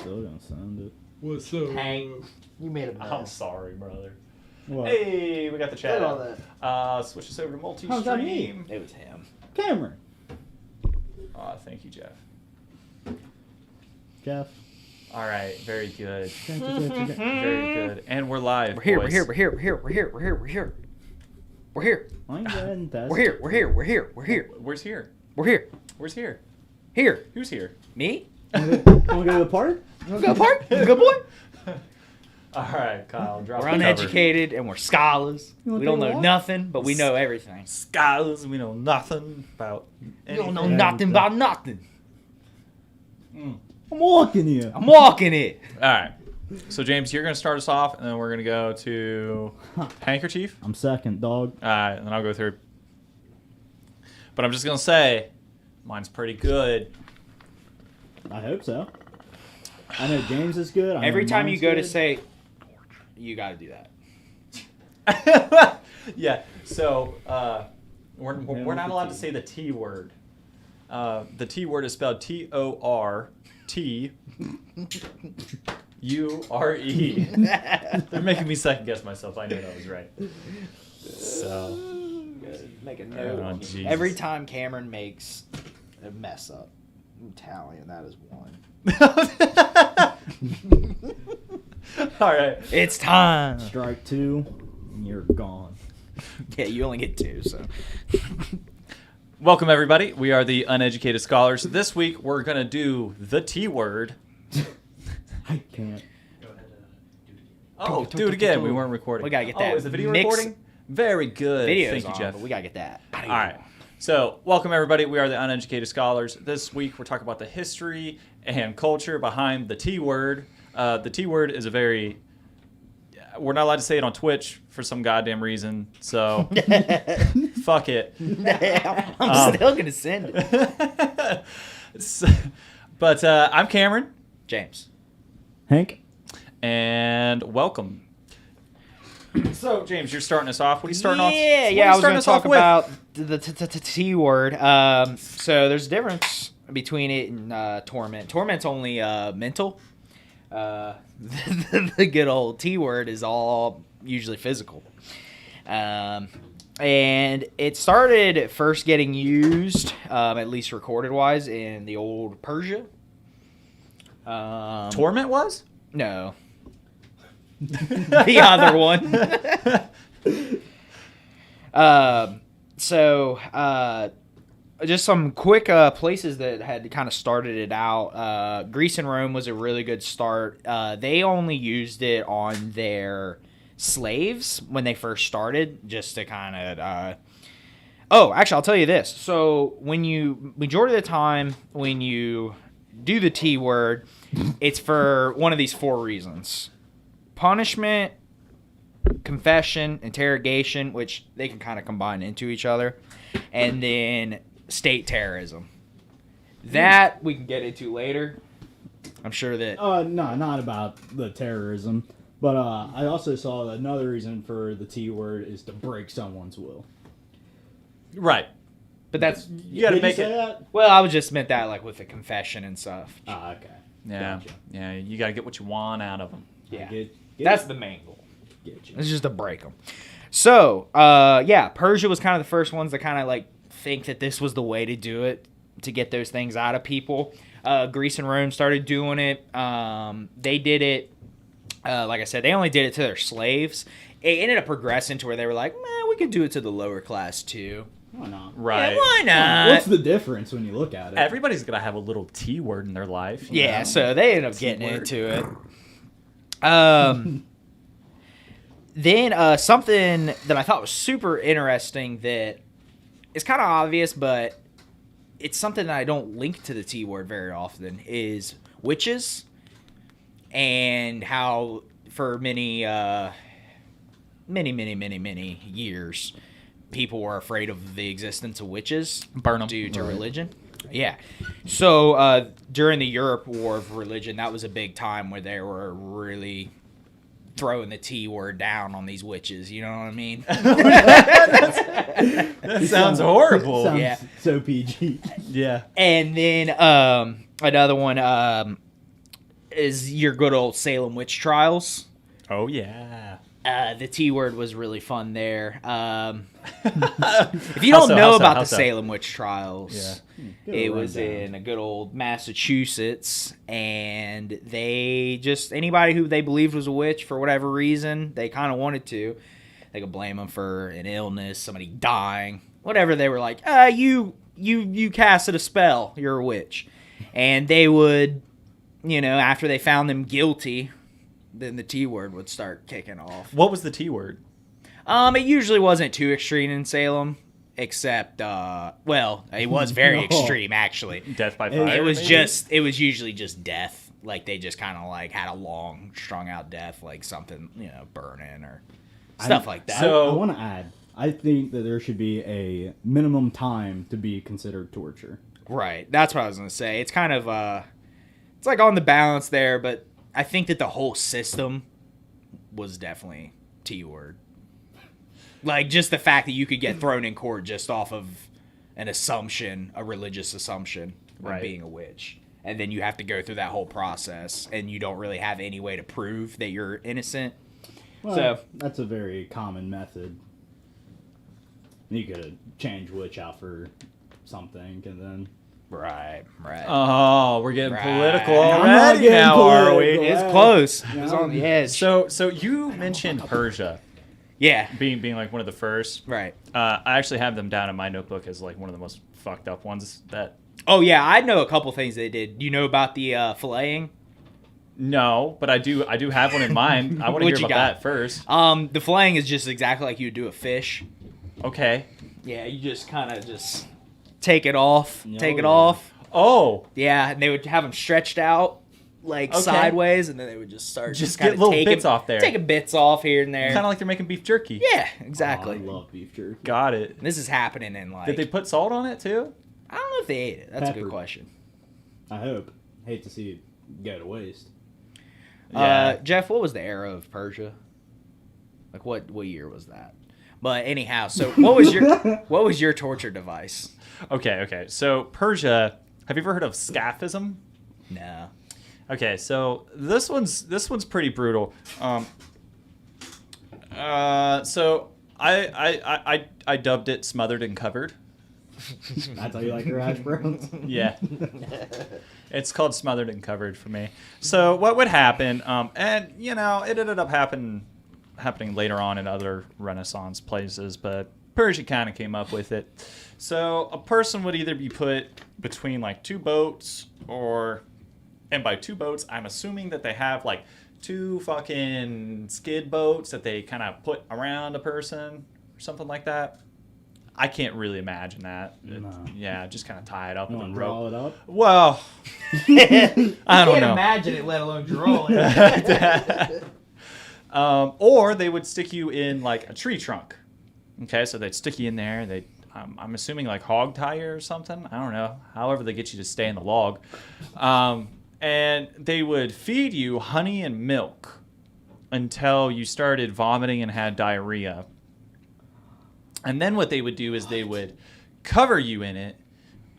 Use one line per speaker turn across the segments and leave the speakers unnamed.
still gonna send it.
What's up?
Hang. You made a mess.
I'm sorry, brother.
What?
Hey, we got the chat.
Look at all that.
Switch this over to multi-stream.
How's that me?
It was him.
Cameron.
Thank you, Jeff.
Jeff.
All right, very good.
Very
Very good. And we're live.
We're here.
boys.
We're here. We're here. We're here. We're here. We're here. We're here.
Why don't you go ahead and test?
We're here. We're here. We're here. We're here.
Where's here?
We're here.
Where's here?
Here.
Who's here?
Me?
Want to go to the park?
You wanna go park? Good boy.
All right, Kyle. Drop
We're
the cover.
uneducated and we're scholars.
You wanna
We don't
take a
know
walk?
nothing, but we know everything.
Scholars, we know nothing about
We
anything.
don't know nothing about nothing.
I'm walking here.
I'm walking it.
All right. So, James, you're going to start us off, and then we're going to go to Handkerchief.
I'm second, dog.
All right, and then I'll go third. But I'm just going to say, mine's pretty good.
I hope so. I know James is good. I know
Every time you
mine's
go to
good.
say, you got to do that.
Yeah, so we're not allowed to say the T word. The T word is spelled Torture. They're making me second guess myself. I knew that was right. So,
Make a
oh,
note.
Jesus.
Every time Cameron makes a mess up, I'm Italian, that is one.
All right.
It's time.
Strike two, and you're gone.
Yeah, you only get two, so.
Welcome, everybody. We are the Uneducated Scholars. This week, we're going to do the T word.
I can't.
Oh, do it again. We weren't recording.
We gotta get
Oh,
that
is the video
mix-
recording? Very good.
Video's
Thank you,
on,
Jeff.
but we gotta get that.
All right. So, welcome, everybody. We are the Uneducated Scholars. This week, we're talking about the history and culture behind the T word. The T word is a very... We're not allowed to say it on Twitch for some goddamn reason, so fuck it.
I'm still gonna send it.
But I'm Cameron,
James.
Hank?
and welcome. So, James, you're starting us off. What are you starting off?
Yeah, I was going to talk about the T word. So there's a difference between it and torment. Torment's only mental. The good old T word is all usually physical. And it started first getting used, at least recorded-wise, in the old Persia.
Torment was?
No. The other one. Just some quick places that had kind of started it out. Greece and Rome was a really good start. They only used it on their slaves when they first started, just to kind of... actually, I'll tell you this. So majority of the time, when you do the T word, it's for one of these four reasons. Punishment, confession, interrogation, which they can kind of combine into each other, and then state terrorism. That we can get into later. I'm sure that...
No, not about the terrorism. But I also saw that another reason for the T word is to break someone's will.
Right.
But that's...
You got to
Did
make
you say
it...
that?
Well, I was just meant that like with the confession and stuff.
Okay.
Yeah.
Gotcha.
Yeah, you got to get what you want out of them.
Yeah.
Get
That's
it.
the main goal.
Get you.
It's just to break them. So, Persia was kind of the first ones that kind of like think that this was the way to do it, to get those things out of people. Greece and Rome started doing it. They did it, like I said, they only did it to their slaves. It ended up progressing to where they were like, we could do it to the lower class too.
Why not?
Right.
Yeah, why not?
What's the difference when you look at it?
Everybody's going to have a little T word in their life. you
Yeah,
know?
so they ended up getting
T-word.
into it. Then something that I thought was super interesting that is kind of obvious, but it's something that I don't link to the T word very often is witches, and how for many years people were afraid of the existence of witches.
Burn 'em.
Due to
Right.
religion. Yeah. So during the Europe War of Religion, that was a big time where they were really throwing the T word down on these witches. You know what I mean?
That sounds horrible.
Sounds
Yeah.
so PG.
Yeah.
And then another one, is your good old Salem witch trials.
Oh yeah.
The T word was really fun there. If you don't know about the Salem witch trials, it was in a good old Massachusetts, and they just, anybody who they believed was a witch for whatever reason, they kind of wanted to, they could blame them for an illness, somebody dying, whatever. They were like, you casted a spell, you're a witch. And they would, after they found them guilty, then the T word would start kicking off.
What was the T word?
It usually wasn't too extreme in Salem, except, it was very extreme, actually.
Death by fire?
It was usually just death. Like, they just kind of, like, had a long, strung-out death, like something, burning or stuff like that.
So I want to add, I think that there should be a minimum time to be considered torture.
Right. That's what I was going to say. It's kind of, it's like on the balance there, but I think that the whole system was definitely T word. Like, just the fact that you could get thrown in court just off of an assumption, a religious assumption of being a witch. And then you have to go through that whole process, and you don't really have any way to prove that you're innocent.
Well,
so
that's a very common method. You could change witch out for something, and then...
Right.
Oh, we're getting political
I'm not
already
getting
now, are we?
political.
It's close. It's on the edge.
So you mentioned Persia.
Yeah.
Being like one of the first.
Right.
I actually have them down in my notebook as like one of the most fucked up ones that...
Oh, yeah. I know a couple things they did. You know about the filleting?
No, but I do have one in mind. I want to hear about that first.
The filleting is just exactly like you would do a fish.
Okay.
Yeah, you just kind of just take it off.
Oh.
Yeah, and they would have them stretched out like sideways, and then they would just start
just get little bits off there.
Taking bits off here and there.
Kind of like they're making beef jerky.
Yeah, exactly.
Oh, I love beef jerky.
Got it.
This is happening in like...
Did they put salt on it too?
I don't know if they ate it. That's
Pepper.
a good question.
I hope. Hate to see it go to waste.
Yeah.
Jeff, what was the era of Persia? Like what year was that? But anyhow, so what was your torture device?
Okay. So Persia, have you ever heard of scaphism?
No.
Okay, so this one's pretty brutal. So I dubbed it smothered and covered.
That's how you like your hash browns?
Yeah. It's called smothered and covered for me. So what would happen, and it ended up happening later on in other Renaissance places, but Persia kind of came up with it. So a person would either be put between like two boats, and by two boats, I'm assuming that they have like two fucking skid boats that they kind of put around a person or something like that. I can't really imagine that.
No.
Yeah, just kind of tie it up
You
with a
want to
rope.
draw it up?
Well, I don't know.
Imagine it, let alone draw it.
Or they would stick you in like a tree trunk. Okay, so they'd stick you in there. I'm assuming like hog tie you or something. I don't know. However, they get you to stay in the log. And they would feed you honey and milk until you started vomiting and had diarrhea. And then what they would do is they would cover you in it,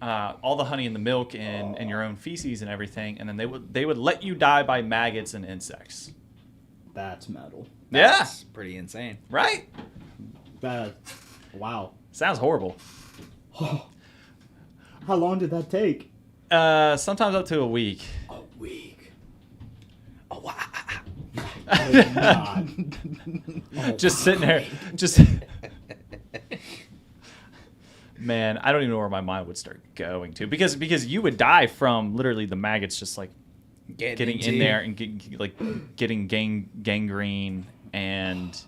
all the honey and the milk and your own feces and everything, and then they would let you die by maggots and insects.
That's metal.
That's pretty insane.
Right?
Wow.
Sounds horrible.
How long did that take?
Sometimes up to a week.
A week.
Oh, wow.
Just sitting there, man, I don't even know where my mind would start going to, because you would die from literally the maggots just like getting in there and getting gangrene, and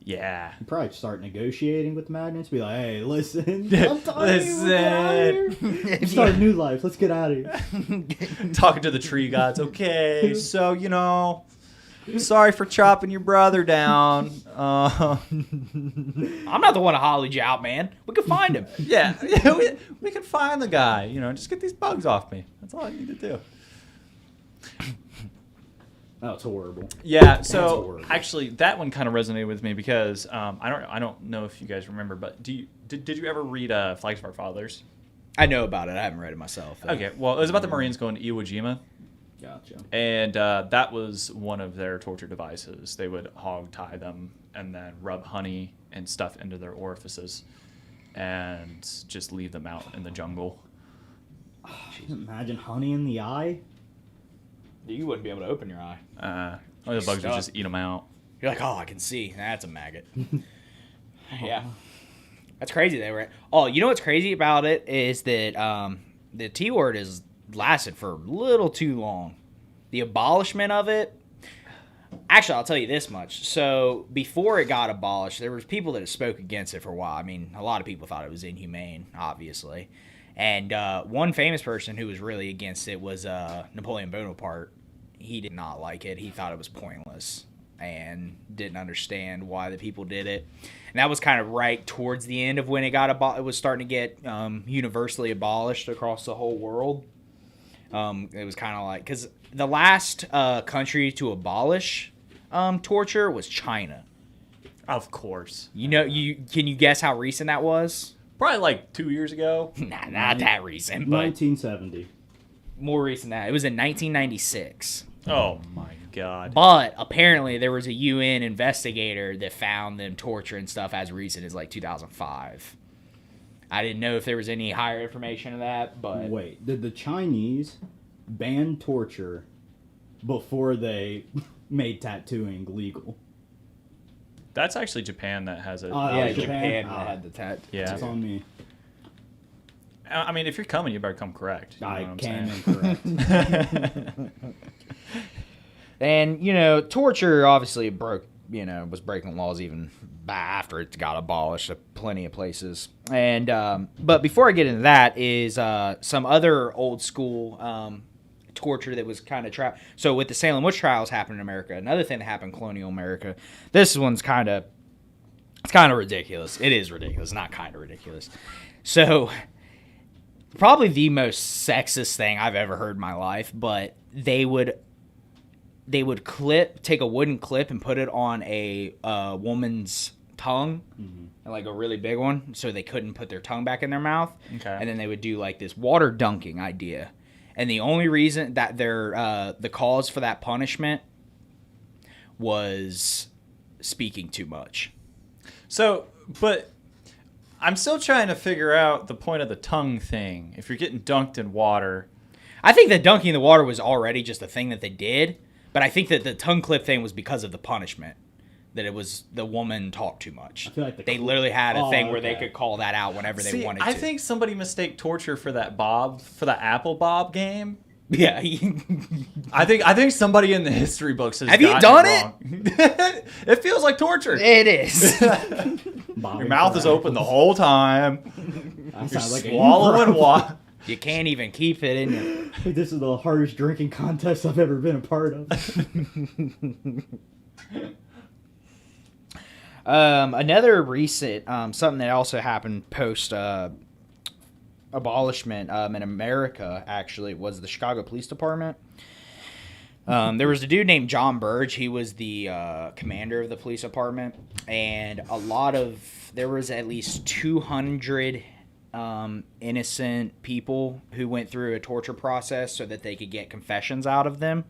yeah.
You probably start negotiating with the magnets. Be like, hey, listen.
Listen.
Start a new life. Let's get out of here.
Talking to the tree gods. Okay, so sorry for chopping your brother down.
I'm not the one who hollered you out, man. We can find him.
Yeah, we can find the guy. Just get these bugs off me. That's all I need to do.
That's horrible.
Yeah, so
horrible.
actually, that one kind of resonated with me because I don't know if you guys remember, but did you ever read Flags of Our Fathers?
I know about it. I haven't read it myself.
Okay, well, it was about the Marines going to Iwo Jima.
Gotcha.
And that was one of their torture devices. They would hog tie them and then rub honey and stuff into their orifices and just leave them out in the jungle.
Imagine honey in the eye.
You wouldn't be able to open your eye.
The bugs would just eat them out.
You're like, oh, I can see. That's a maggot. Yeah. That's crazy. They were. Oh, you know what's crazy about it is that the T word has lasted for a little too long. The abolishment of it. Actually, I'll tell you this much. So before it got abolished, there was people that spoke against it for a while. I mean, a lot of people thought it was inhumane, obviously. And one famous person who was really against it was Napoleon Bonaparte. He did not like it. He thought it was pointless and didn't understand why the people did it. And that was kind of right towards the end of when it got it was starting to get universally abolished across the whole world. It was kind of like, because the last country to abolish torture was China.
Of course.
You know, can you guess how recent that was?
Probably like 2 years ago.
Nah, not that recent, but
1970.
more recent than that. It was in 1996.
Oh my God.
But apparently there was a UN investigator that found them torturing stuff as recent as like 2005. I didn't know if there was any higher information of that, but...
Wait, did the Chinese ban torture before they made tattooing legal?
That's actually Japan that has it.
yeah,
Japan?
Japan had the tat.
Yeah.
It's on me.
I mean, if you're coming, you better come correct. You know
I
what I'm
came
saying?
incorrect.
And, torture obviously was breaking laws even after it got abolished at plenty of places. And but before I get into that is some other old school torture that was kind of trapped. So with the Salem witch trials happened in America, another thing that happened in colonial America, this one's kind of ridiculous. It is ridiculous, not kind of ridiculous. So probably the most sexist thing I've ever heard in my life, but they would take a wooden clip and put it on a woman's tongue, like a really big one, so they couldn't put their tongue back in their mouth.
Okay.
And then they would do like this water dunking idea. And the only reason that the cause for that punishment was speaking too much.
So, but I'm still trying to figure out the point of the tongue thing. If you're getting dunked in water.
I think that dunking in the water was already just a thing that they did, but I think that the tongue clip thing was because of the punishment. That it was the woman talked too much.
I feel like
they literally had a thing where they
okay.
could call that out whenever they wanted to.
I think somebody mistake torture for that Apple Bob game.
Yeah.
I think somebody in the history books has
Have you
gotten
done
it? It feels like torture.
It is.
Your mouth is open the whole time.
That
You're
sounds like
swallowing water.
You can't even keep it in you.
This is the hardest drinking contest I've ever been a part of.
Another recent something that also happened post abolishment in America actually was the Chicago Police Department. There was a dude named John Burge. He was the commander of the police department, and there was at least 200 innocent people who went through a torture process so that they could get confessions out of them.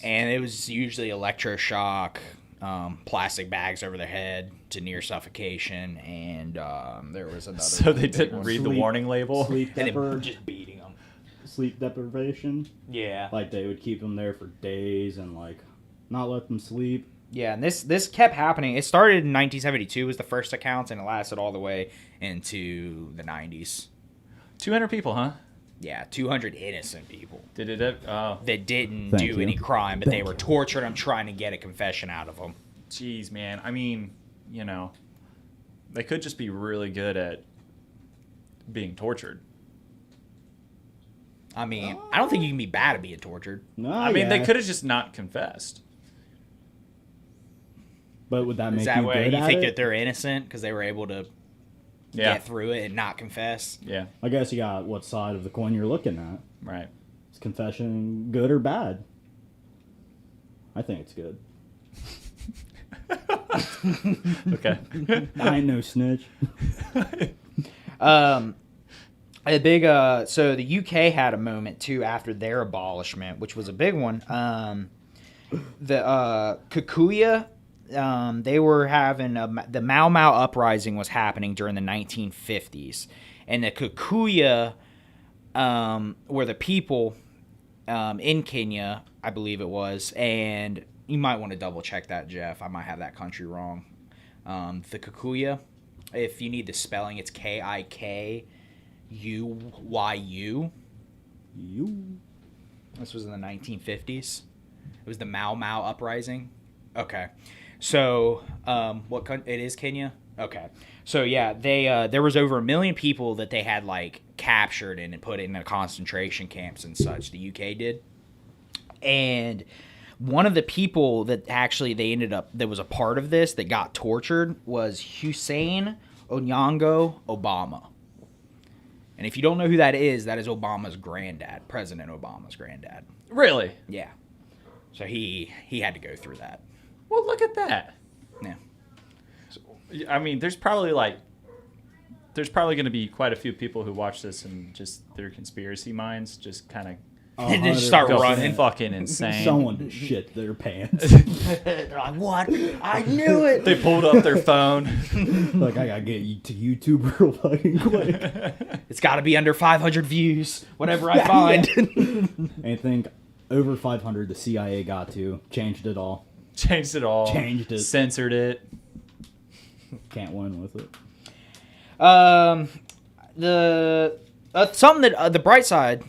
And it was usually electroshock, plastic bags over their head to near suffocation, and there was another.
So they didn't read the warning label.
Sleep
and they were just beating them.
Sleep deprivation.
Yeah.
Like they would keep them there for days and like not let them sleep.
Yeah, and this kept happening. It started in 1972 was the first accounts, and it lasted all the way into the 90s.
200 people, huh?
Yeah, 200 innocent people
Did it? Oh,
that didn't
Thank
do
you.
any crime, but they were torturing them, trying to get a confession out of them.
jeez, man. I mean, they could just be really good at being tortured.
I mean, I don't think you can be bad at being tortured.
No,
I mean, they could have just not confessed.
But would that make
Is that
you
way
good
you
at
think
it?
that they're innocent because they were able to
Yeah.
get through it and not confess?
Yeah.
I guess you got what side of the coin you're looking at.
Right.
Is confession good or bad? I think it's good.
Okay.
I ain't no snitch.
A big so the UK had a moment too after their abolishment, which was a big one. The Kikuyu, they were having the Mau Mau uprising was happening during the 1950s, and the Kikuyu were the people in Kenya, I believe it was, and you might want to double check that, Jeff. I might have that country wrong. The Kikuyu, if you need the spelling, it's Kikuyu. This was in the 1950s. It was the Mau Mau uprising. Okay, so it is Kenya. Okay, so yeah, they there was over 1 million people that they had like captured and put in concentration camps and such. The UK did, and one of the people that actually that was a part of this that got tortured was Hussein Onyango Obama. And if you don't know who that is Obama's granddad, President Obama's granddad.
Really?
Yeah. So he had to go through that.
Well, look at that.
Yeah.
So, I mean, there's probably going to be quite a few people who watch this and just their conspiracy minds just kind of
And then start
go
running.
Fucking insane.
Someone shit their pants.
They're like, what? I knew it.
They pulled up their phone.
Like, I gotta get you to YouTube real fucking quick.
It's got to be under 500 views, whatever I find.
I think over 500 the CIA got to. Changed it all.
Changed it all.
Changed it.
Censored it.
Can't win with it.
The something that the bright side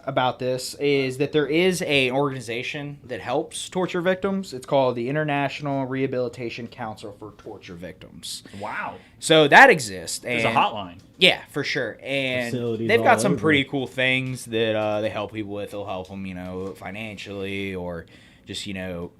about this is that there is an organization that helps torture victims. It's called the International Rehabilitation Council for Torture Victims.
Wow.
So that exists.
There's
and
a hotline.
Yeah, for sure. And
Facilities
they've got
all
some
over.
pretty cool things that they help people with. They'll help them, financially or just, help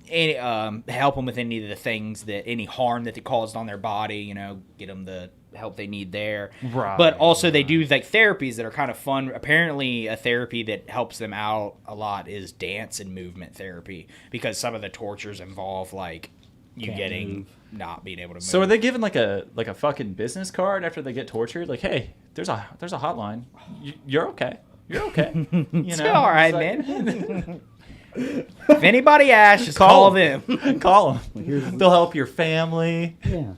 them with any of the things any harm that they caused on their body, get them the help they need there.
Right.
But also they do like therapies that are kind of fun. Apparently a therapy that helps them out a lot is dance and movement therapy, because some of the tortures involve like you not being able to move.
So are they given like a fucking business card after they get tortured? Like, hey, there's a hotline. You're okay. You're okay.
It's all right, man. If anybody asks, just call them.
Call them. They'll help your family.
Yeah.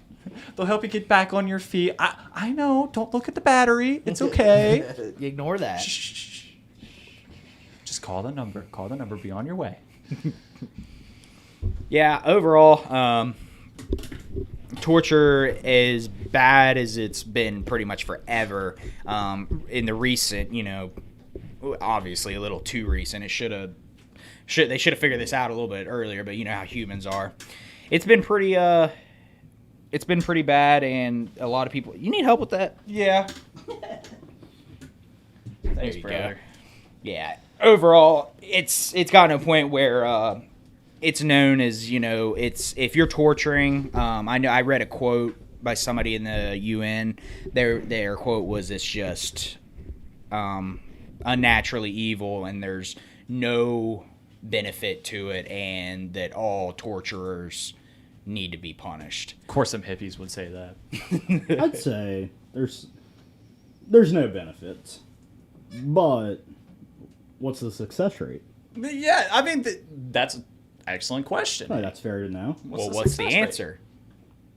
They'll help you get back on your feet. I know. Don't look at the battery. It's okay.
Ignore that.
Shh. Just call the number. Call the number. Be on your way.
Yeah, overall, torture as bad as it's been pretty much forever. In the recent, obviously a little too recent. They should have figured this out a little bit earlier, but you know how humans are. It's been pretty bad, and a lot of people. You need help with that?
Yeah.
There
Thanks,
you
brother.
go. Yeah. Overall, it's gotten to a point where it's known as, it's if you're torturing. I read a quote by somebody in the UN. Their quote was, "It's just unnaturally evil, and there's no benefit to it, and that all torturers need to be punished."
Of course, some hippies would say that.
I'd say there's no benefits, but what's the success rate?
Yeah, I mean that's an excellent question.
Oh, that's fair to know.
What's the
success rate?
answer?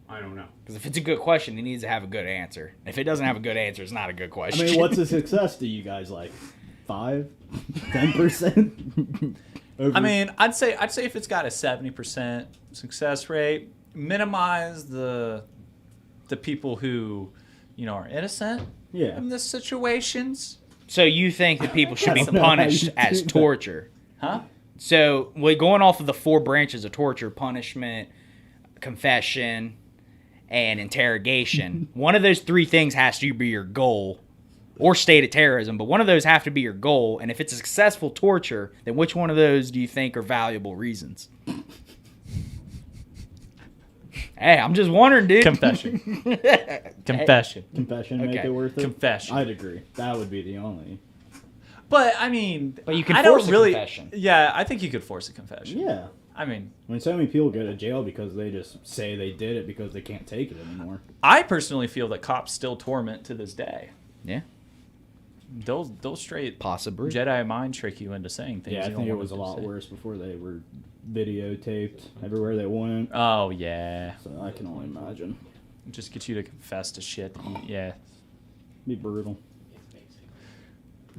I don't know.
Because if it's a good question, it needs to have a good answer. If it doesn't have a good answer, it's not a good
I
question.
mean, what's a success to you guys? Like 5, 10%?
I mean, I'd say if it's got a 70% success rate, minimize the people who, are innocent
Yeah.
in this situations.
So you think that people should be
I don't know how
punished
you
as
do that.
torture?
Huh?
So we're going off of the 4 branches of torture: punishment, confession, and interrogation. One of those 3 things has to be your goal, or state of terrorism, but one of those have to be your goal. And if it's a successful torture, then which one of those do you think are valuable reasons? Hey, I'm just wondering, dude.
Confession. Confession.
Confession make
Okay.
it worth it?
Confession.
I'd agree. That would be the only.
But I mean,
But you can
I don't
force a
really,
confession.
Yeah, I think you could force a confession.
Yeah.
I mean,
I mean, so many people go to jail because they just say they did it because they can't take it anymore.
I personally feel that cops still torment to this day.
Yeah.
they'll straight
Possibly.
Jedi mind trick you into saying things.
Yeah, I
you don't
think it
want
was a
them to
lot
say.
worse before they were videotaped everywhere they went.
Oh yeah,
So I can only imagine.
just get you to confess to shit. Yeah.
Be brutal.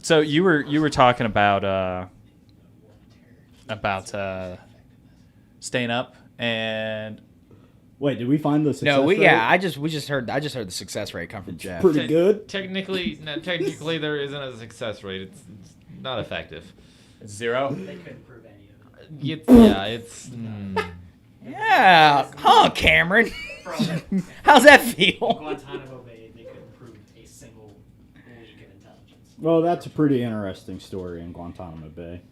So you were talking about staying up and
Wait, did we find the success
No, we
rate?
yeah. We just heard the success rate come from Jeff.
Pretty good.
Technically, there isn't a success rate. It's not effective.
0.
They couldn't prove any of it.
Yeah, huh, Cameron?
From
How's that feel?
Guantanamo Bay, they couldn't prove a single leak of intelligence.
Well, that's a pretty interesting story in Guantanamo Bay.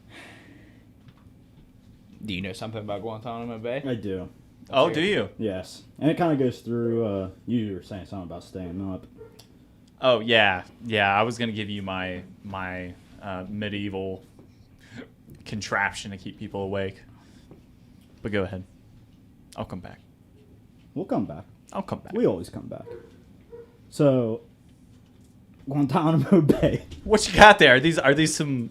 Do you know something about Guantanamo Bay?
I do.
Oh, do you?
Yes. And it kind of goes through, you were saying something about staying up.
Oh yeah. I was gonna give you my medieval contraption to keep people awake, but go ahead. I'll come back.
We'll come back.
I'll come back.
We always come back. So, Guantanamo Bay.
What you got there? Are these some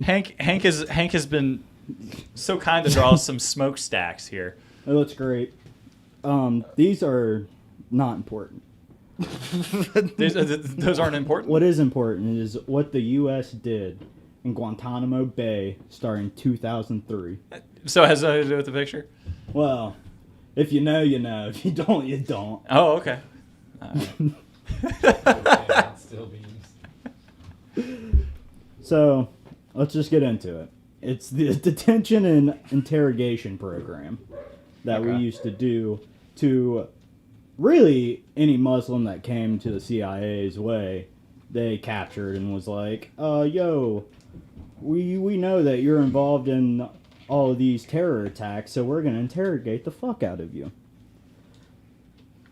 Hank has been so kind to draw some smokestacks here.
It looks great. These are not important.
Those aren't important.
What is important is what the U.S. did in Guantanamo Bay starting 2003.
So it has nothing to do with the picture?
Well, if you know, you know. If you don't, you don't.
Oh, okay.
Still beams.
So, let's just get into it. It's the detention and interrogation program that we
Okay.
used to do to really any Muslim that came to the CIA's way. They captured and was like, yo, we know that you're involved in all of these terror attacks, so we're going to interrogate the fuck out of you.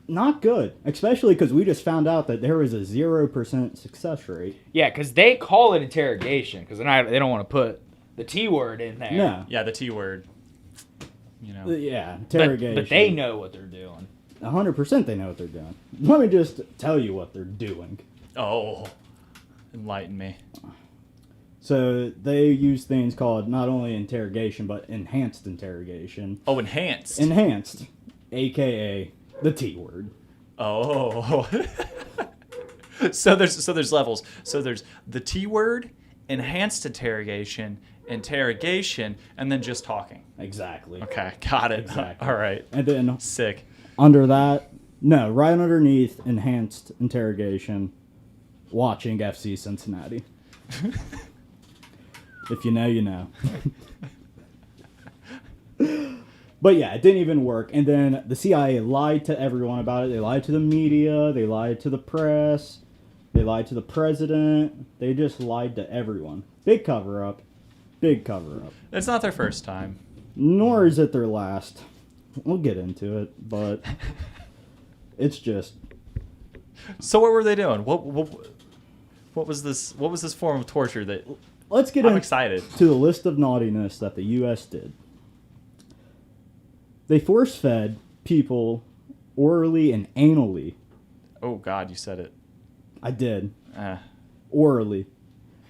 Not good, especially because we just found out that there was a 0% success rate.
Yeah, because they call it interrogation because they don't want to put the T word in there.
No.
Yeah, the T word. You know.
Yeah, interrogation.
But they know what they're doing.
100% they know what they're doing. Let me just tell you what they're doing.
Oh, enlighten me.
So they use things called not only interrogation, but enhanced interrogation.
Oh, enhanced.
Enhanced, a.k.a. the T word.
Oh. so there's levels. So there's the T word, enhanced interrogation, and then just talking.
Exactly.
Okay, got it.
Exactly.
All right.
And then
Sick.
under that, no, right underneath enhanced interrogation, watching FC Cincinnati. If you know, you know. But yeah, it didn't even work. And then the CIA lied to everyone about it. They lied to the media. They lied to the press. They lied to the president. They just lied to everyone. Big cover up. Big cover up.
It's not their first time.
Nor is it their last. We'll get into it, but it's just
So what were they doing? What was this? What was this form of torture that?
let's get
I'm
into
excited.
the list of naughtiness that the U.S. did. They force-fed people orally and anally.
Oh God, you said it.
I did.
Uh,
Orally.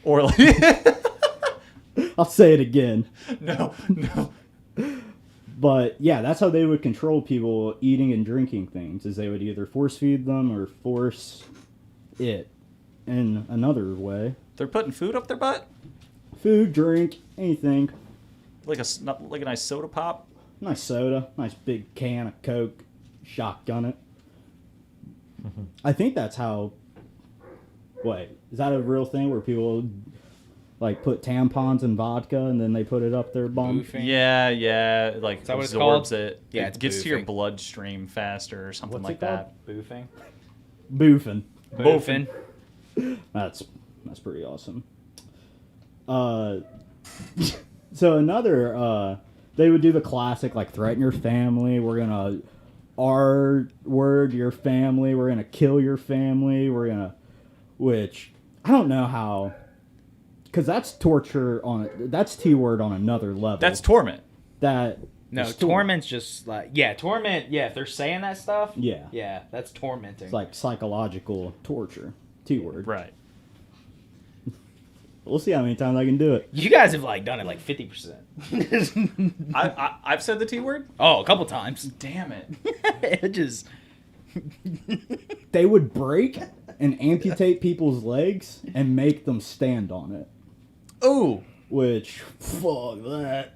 orally.
I'll say it again.
No.
But yeah, that's how they would control people eating and drinking things, is they would either force feed them or force it in another way.
They're putting food up their butt,
Food, drink, anything.
like a nice soda pop.
Nice soda, nice big can of Coke, shotgun it. I think that's how. Wait, is that a real thing where people like put tampons in vodka and then they put it up their bum?
Boofing.
Yeah, like
that what it's
absorbs
called?
it.
Yeah,
it
it's
gets to your
boofing.
bloodstream faster or something
What's
like
it called?
that.
Boofing.
Boofing.
Boofing.
That's pretty awesome. So another, they would do the classic like threaten your family. We're gonna R-word your family. We're gonna kill your family. Which I don't know how, because that's torture that's T-word on another level.
That's torment.
that.
No,
is
torment's just like torment. Yeah, if they're saying that stuff.
Yeah.
Yeah, that's tormenting.
It's like psychological torture. T-word.
Right.
We'll see how many times I can do it.
You guys have like done it like 50%.
I've said the T word.
Oh, a couple times.
Damn it.
It just.
They would break and amputate people's legs and make them stand on it.
Ooh.
Which, fuck that.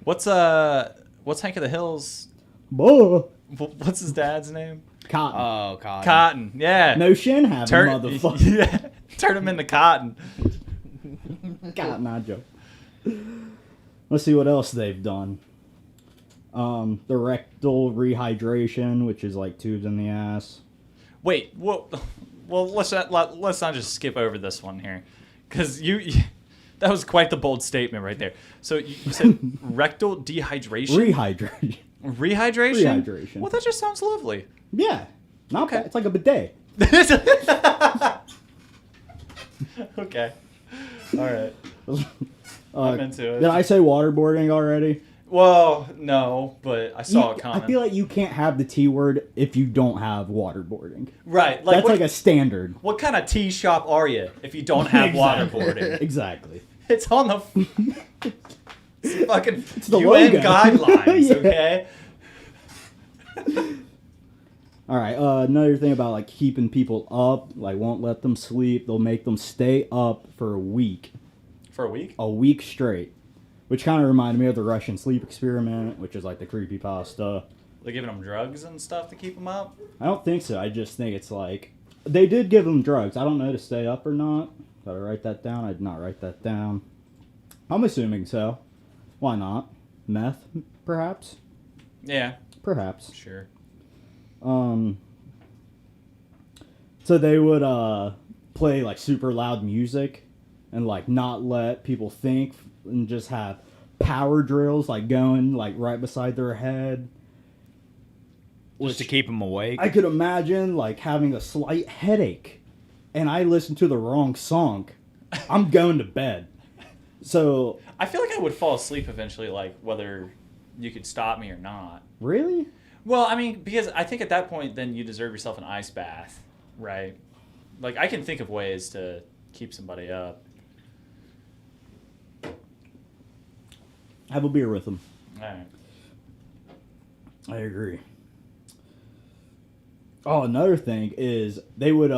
What's Hank of the Hills?
Buh.
What's his dad's name?
Cotton.
Oh, God.
Cotton. Yeah.
No shin having motherfucker.
Yeah. Turn him into cotton.
Cotton Eye Joe. Let's see what else they've done. The rectal rehydration, which is like tubes in the ass.
Wait. Well, let's not just skip over this one here, because that was quite the bold statement right there. So you said rectal dehydration.
Rehydration.
Rehydration.
Rehydration.
Well, that just sounds lovely.
Yeah. Not
Okay.
bad. It's like a bidet.
Okay. All right. I'm into it.
Did I say waterboarding already?
Well, no, but I saw it coming.
I feel like you can't have the T word if you don't have waterboarding.
Right.
That's like a standard.
What kind of tea shop are you if you don't have waterboarding?
Exactly.
It's on the it's fucking
It's the
UN
logo.
guidelines,
Yeah.
okay?
All right. Another thing about like keeping people up, like won't let them sleep. They'll make them stay up for a week.
For a week?
A week straight. Which kind of reminded me of the Russian sleep experiment, which is like the creepypasta.
They're giving them drugs and stuff to keep them up?
I don't think so. I just think it's like they did give them drugs. I don't know to stay up or not. Did I write that down? I did not write that down. I'm assuming so. Why not? Meth, perhaps?
Yeah,
Perhaps.
sure.
So they would play like super loud music and like not let people think and just have power drills like going like right beside their head.
Just to keep them awake.
I could imagine like having a slight headache and I listened to the wrong song. I'm going to bed. So
I feel like I would fall asleep eventually, like whether you could stop me or not.
really?
Well, I mean, because I think at that point, then you deserve yourself an ice bath, right? Like, I can think of ways to keep somebody up.
Have a beer with them.
All right.
I agree. Oh, another thing is they would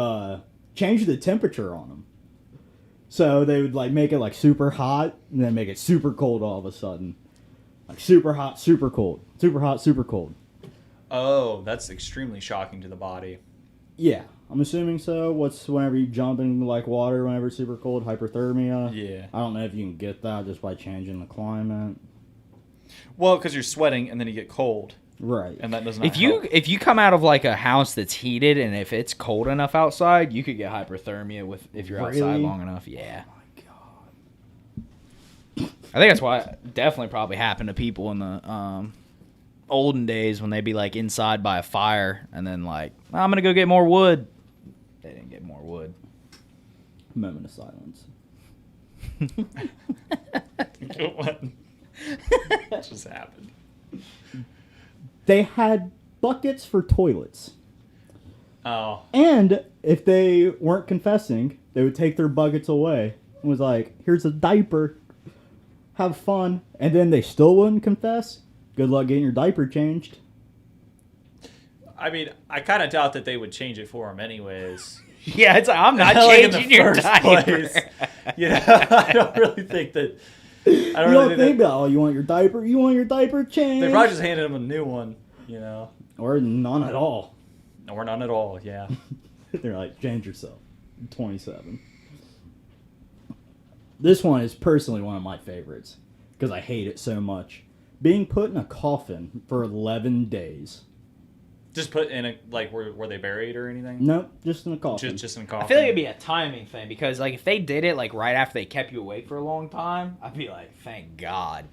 change the temperature on them. So they would like make it like super hot and then make it super cold all of a sudden. Like super hot, super cold. Super hot, super cold.
Oh, that's extremely shocking to the body.
Yeah, I'm assuming so. What's whenever you jump into like water whenever it's super cold, hyperthermia?
Yeah.
I don't know if you can get that just by changing the climate.
Well, because you're sweating and then you get cold,
Right.
and that does not
If you
help.
if you come out of like a house that's heated and if it's cold enough outside, you could get hyperthermia with if you're outside
Really?
long enough. Yeah. I think that's why it definitely probably happened to people in the olden days when they'd be like inside by a fire and then like, I'm gonna go get more wood. They didn't get more wood.
Moment of silence.
What just happened?
They had buckets for toilets.
Oh,
And if they weren't confessing, they would take their buckets away and was like, here's a diaper. Have fun. And then they still wouldn't confess. Good luck getting your diaper changed.
I mean, I kind of doubt that they would change it for him anyways.
Yeah, it's like, I'm not
Like, in
changing
the
your
first
diaper.
place. Yeah, I don't really think that. I
You
don't
don't
really
think
that.
that, oh, you want your diaper? You want your diaper changed?
They probably just handed him a new one, you know,
Or none at all.
or none at all. Yeah.
They're like, change yourself. 27. This one is personally one of my favorites because I hate it so much. Being put in a coffin for 11 days.
Just put in a like were they buried or anything?
Nope, just in a coffin.
Just in coffin.
I feel like it'd be a timing thing because, like, if they did it like right after they kept you awake for a long time, I'd be like, "Thank God!"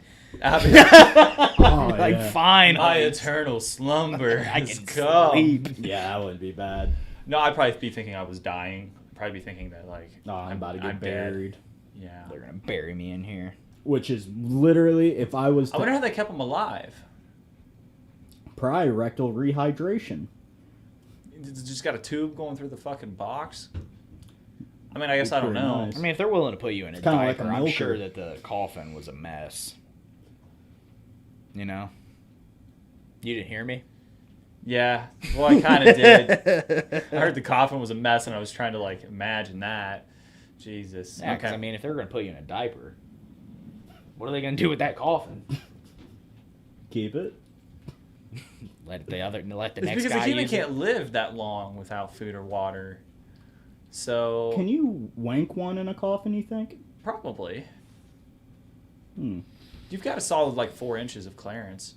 I'd be
Oh,
like,
yeah.
fine,
my eternal slumber.
I
has
can
come.
sleep.
Yeah, that would be bad.
No, I'd probably be thinking I was dying. I'd probably be thinking that like
Oh, I'm about to get
I'm dead.
buried.
Yeah.
They're gonna bury me in here.
Which is literally, if I was
I wonder how they kept him alive.
probably rectal rehydration.
Just got a tube going through the fucking box. I mean, I guess I don't
Pretty
know.
nice.
I mean, if they're willing to put you in a
Kinda like
diaper,
a
I'm
milker.
sure that the coffin was a mess. You know? You didn't hear me?
Yeah, well, I kind of did. I heard the coffin was a mess, and I was trying to like imagine that. Jesus.
Yeah, because
Okay.
I mean, if they're going to put you in a diaper, what are they going to do with that coffin?
Keep it.
Let the
It's
next
because
guy
a human
use
can't
it?
live that long without food or water. So
Can you wank one in a coffin, you think?
probably
Hmm.
you've got a solid like 4 inches of clearance.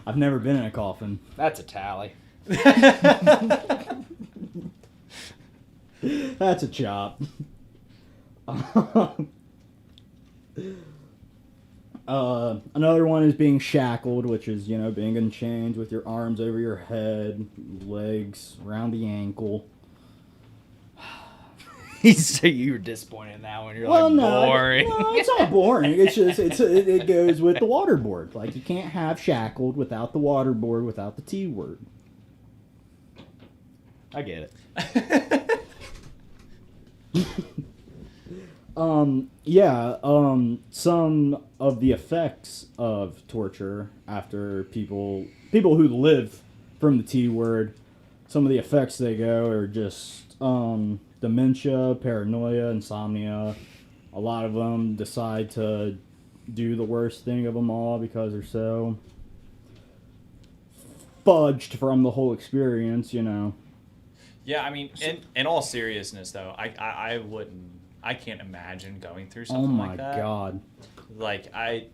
I've never been in a coffin.
That's a tally.
That's a chop. Another one is being shackled, which is, being in chains with your arms over your head, legs around the ankle.
So you were disappointed in that one. You're like, boring.
No, it's not boring. It's just it goes with the waterboard. Like, you can't have shackled without the waterboard, without the T word.
I get it.
Some of the effects of torture after people who live from the T word, some of the effects they go are just dementia, paranoia, insomnia. A lot of them decide to do the worst thing of them all because they're so fudged from the whole experience,
Yeah, I mean, in all seriousness, though, I wouldn't. I can't imagine going through something
Oh my
like that.
god.
Like I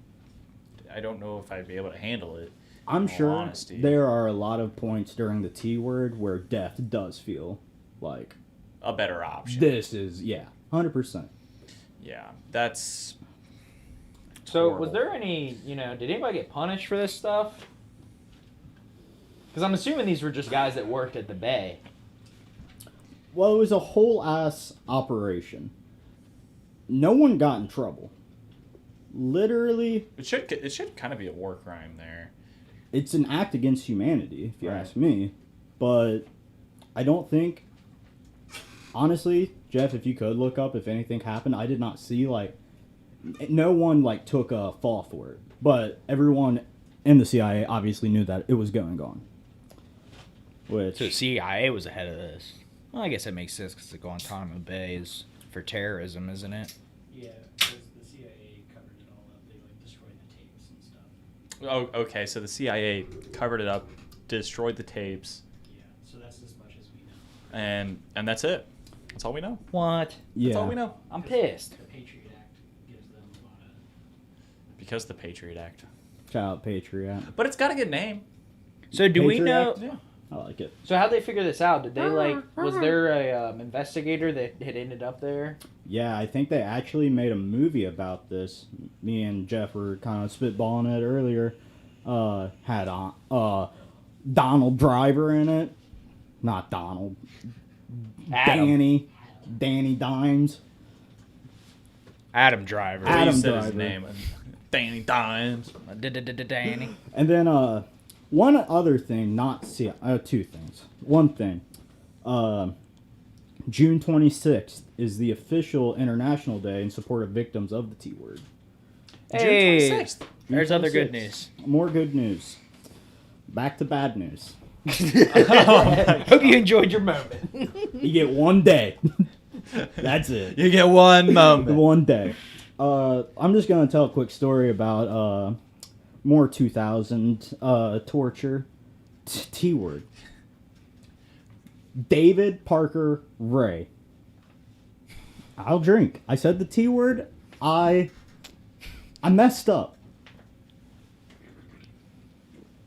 don't know if I'd be able to handle it.
I'm
in all
sure
honesty.
there are a lot of points during the T word where death does feel like
A better option.
this is 100%.
Yeah, that's.
So,
horrible.
was there any, did anybody get punished for this stuff? Because I'm assuming these were just guys that worked at the bay.
Well, it was a whole ass operation. No one got in trouble. Literally,
It should kind of be a war crime there.
it's an act against humanity, if you
Right.
ask me. But I don't think, honestly, Jeff, if you could look up if anything happened, I did not see, no one, took a fall for it. But everyone in the CIA obviously knew that it was going on. Which,
So the CIA was ahead of this. Well, I guess that makes sense because the Guantanamo Bay is for terrorism, isn't it?
Yeah, because the CIA covered it all up. They destroyed the tapes and stuff.
Oh, okay. So the CIA covered it up, destroyed the tapes,
Yeah, so that's as much as we know.
and that's it. That's all we know.
What?
That's all we know.
I'm pissed.
The Patriot Act gives them a lot of.
Because the Patriot Act.
shout out Patriot.
But it's got a good name.
So do we
Patriot
know?
Act?
Yeah.
I like it.
So how'd they figure this out? Did they was there a investigator that had ended up there?
Yeah, I think they actually made a movie about this. Me and Jeff were kind of spitballing it earlier. Had Donald Driver in it. Not Donald.
Adam.
Danny Dimes.
Adam Driver.
Adam
You said his
Driver.
name. Danny Dimes.
Danny.
And then one other thing, two things. One thing. June 26th is the official International Day in support of victims of the T word.
Hey,
June 26th.
there's
June
other good
26th.
news.
More good news. Back to bad news.
Hope you enjoyed your moment.
You get one day. That's it.
You get one moment.
One day. I'm just gonna tell a quick story about more 2000 torture. T word. David Parker Ray. I'll drink. I said the T word. I messed up.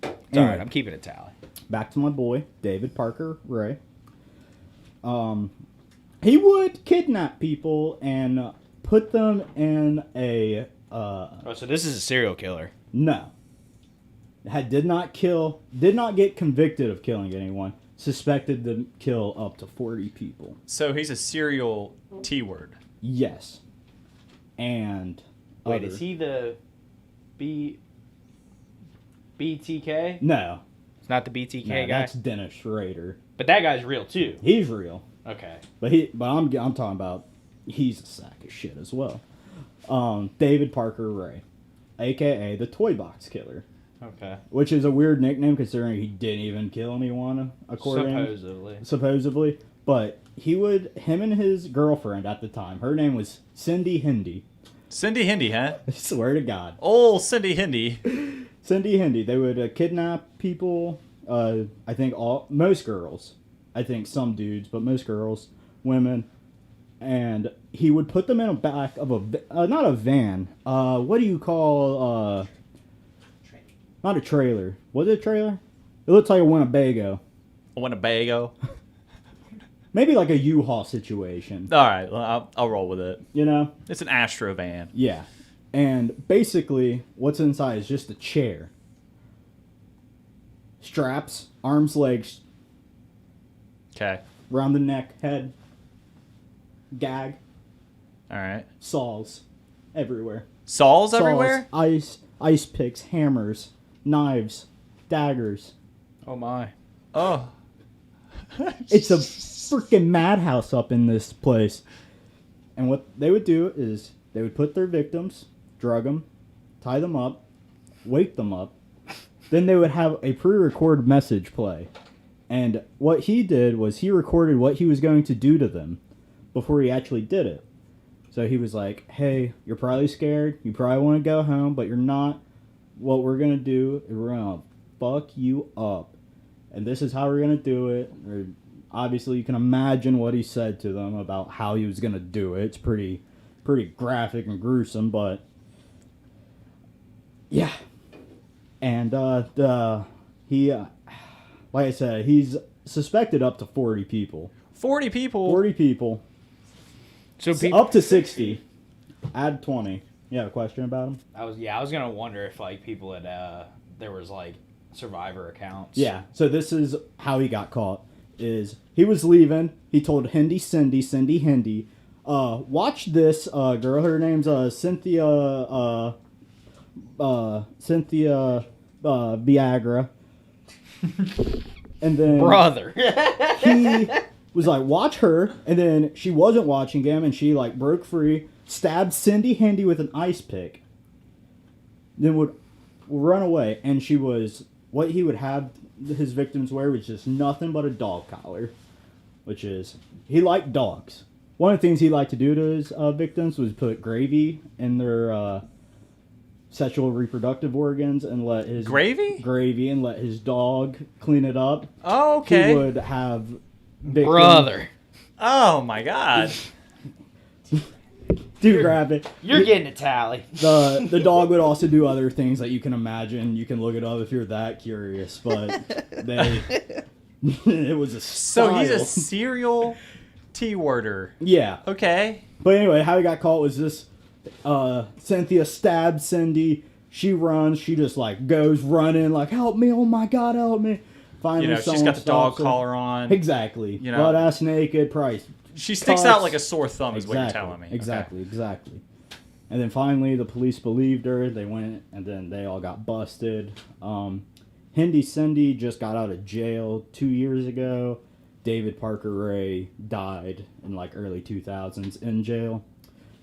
It's all
Anyway.
right. I'm keeping a tally.
Back to my boy, David Parker Ray. He would kidnap people and put them in a
Oh, so this is a serial killer.
no. Did not get convicted of killing anyone. Suspected to kill up to 40 people.
So he's a serial T word.
Yes. And
Wait,
other-
is he the BTK?
No.
It's not the BTK
No,
guy.
that's Dennis Schrader.
But that guy's real too.
He's real.
Okay.
But I'm talking about he's a sack of shit as well. David Parker Ray, aka the Toy Box Killer,
Okay.
which is a weird nickname considering he didn't even kill anyone, supposedly. But him and his girlfriend at the time, her name was Cindy Hindi.
Cindy Hindi, huh?
I swear to God.
Oh, Cindy Hindi.
Cindy Hindi. They would kidnap people. I think most girls. I think some dudes, but most girls, women. And he would put them in the back of not a van. What do you call, not a trailer. Was it a trailer? It looks like a Winnebago.
A Winnebago.
Maybe like a U-Haul situation.
All right, well, I'll roll with it.
You know?
It's an Astro van.
Yeah. And basically, what's inside is just a chair. Straps, arms, legs,
Okay.
around the neck, head, gag,
All right.
saws, everywhere.
Saws everywhere?
Ice picks, hammers, knives, daggers.
Oh my.
Oh.
It's a freaking madhouse up in this place. And what they would do is they would put their victims, drug them, tie them up, wake them up. Then they would have a pre-recorded message play. And what he did was he recorded what he was going to do to them before he actually did it. So he was like, hey, you're probably scared. You probably want to go home, but you're not. What we're going to do is we're going to fuck you up. And this is how we're going to do it. Or obviously, you can imagine what he said to them about how he was going to do it. It's pretty graphic and gruesome, but yeah. And he, like I said, he's suspected up to 40 people.
40 people?
40 people.
So
Up to 60. Add 20. You have a question about him?
I was gonna wonder if like people had there was like survivor accounts.
Yeah. So this is how he got caught. Is he was leaving. He told Cindy Hindi, watch this girl. Her name's Cynthia Viagra. And then
Brother.
he was like, watch her, and then she wasn't watching him, and she like broke free, stabbed Cindy Hindi with an ice pick, then would run away, and she was, what he would have his victims wear was just nothing but a dog collar, which is, he liked dogs. One of the things he liked to do to his victims was put gravy in their sexual reproductive organs and let his gravy and let his dog clean it up.
Oh, okay.
He would have victims.
Brother.
Oh my God.
Do grab it.
You're getting a tally.
The dog would also do other things that you can imagine. You can look it up if you're that curious, but it was a style.
So he's a serial T-worder.
Yeah.
Okay.
But anyway, how he got caught was this. Cynthia stabs Cindy. She runs. She just like goes running like, help me! Oh my God, help me! Finally,
She's got the dog collar on.
Exactly.
You know,
butt ass naked. Probably.
She sticks out like a sore thumb, is what you're telling me.
Exactly. And then finally, the police believed her. They went, and then they all got busted. Cindy just got out of jail 2 years ago. David Parker Ray died in like early 2000s in jail.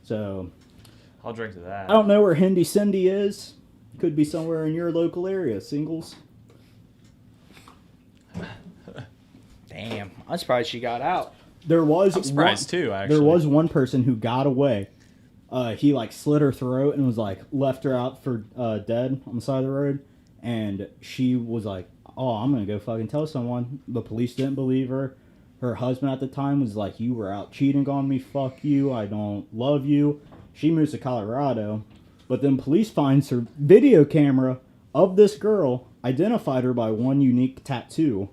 So
I'll drink to that.
I don't know where Cindy is. Could be somewhere in your local area. Singles.
Damn. I'm surprised she got out.
I'm surprised too, actually.
There was one person who got away. He like slit her throat and was like left her out for dead on the side of the road. And she was like, oh, I'm going to go fucking tell someone. The police didn't believe her. Her husband at the time was like, you were out cheating on me. Fuck you. I don't love you. She moves to Colorado. But then police finds her video camera of this girl, identified her by one unique tattoo,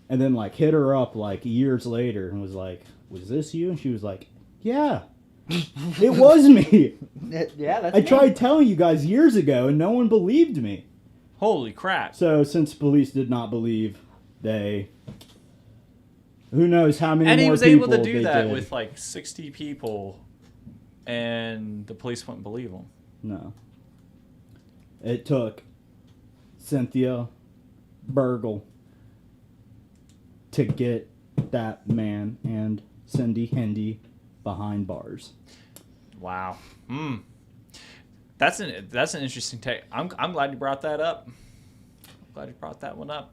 and then like hit her up like years later and was like, was this you? And she was like, yeah, it was me.
Yeah, that's
I tried telling you guys years ago and no one believed me.
Holy crap.
So since police did not believe, who knows how many
And
more
he was
people
able to do
they
that
did.
with like 60 people, and the police wouldn't believe him.
No. It took Cynthia Burgle to get that man and Cindy Hendy behind bars.
Wow. That's an interesting take. I'm glad you brought that up. Glad you brought that one up.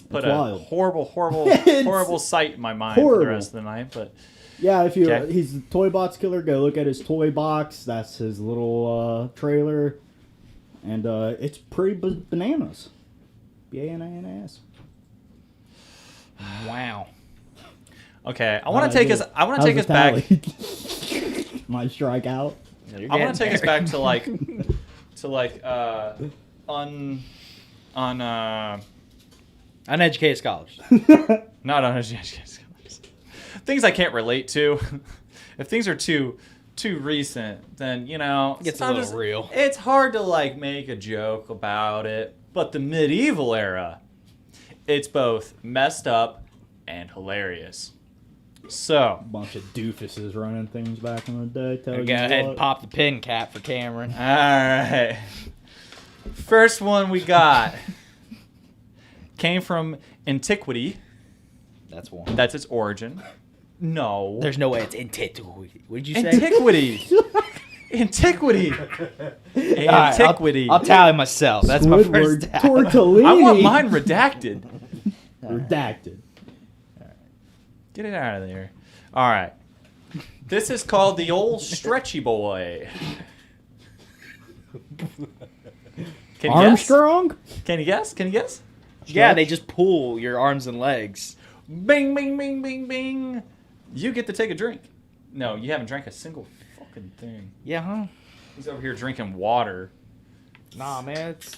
Put
It's
a
wild.
horrible sight in my mind for the rest of the night. But
Yeah, if you
Okay.
he's the toy box killer, go look at his toy box. That's his little trailer, and it's pretty bananas. Bananas.
Wow.
okay, I want to take us. I want to take us back.
My strikeout.
I want to take us back to like
Uneducated scholars.
not uneducated scholars. Things I can't relate to. If things are too recent, then
It gets a little
sometimes
real.
It's hard to like make a joke about it. But the medieval era, it's both messed up and hilarious. So,
Bunch of doofuses running things back in the day. Tell
Go
you
ahead and
what.
pop the pin cap for Cameron.
all right. First one we got came from antiquity.
That's one.
That's its origin. No.
There's no way it's antiquity. What did you say?
Antiquity. Antiquity.
All right,
Antiquity.
I'll tally myself. That's my
Squidward
first tally.
Tortellini.
I want mine redacted.
redacted.
Get it out of there. All right. This is called the old stretchy boy. Can you
Armstrong?
guess? Can you guess? Can you guess?
Yeah, they just pull your arms and legs.
Bing, bing, bing, bing, bing. You get to take a drink. No, you haven't drank a single fucking thing.
Yeah, huh?
He's over here drinking water.
Nah, man. It's...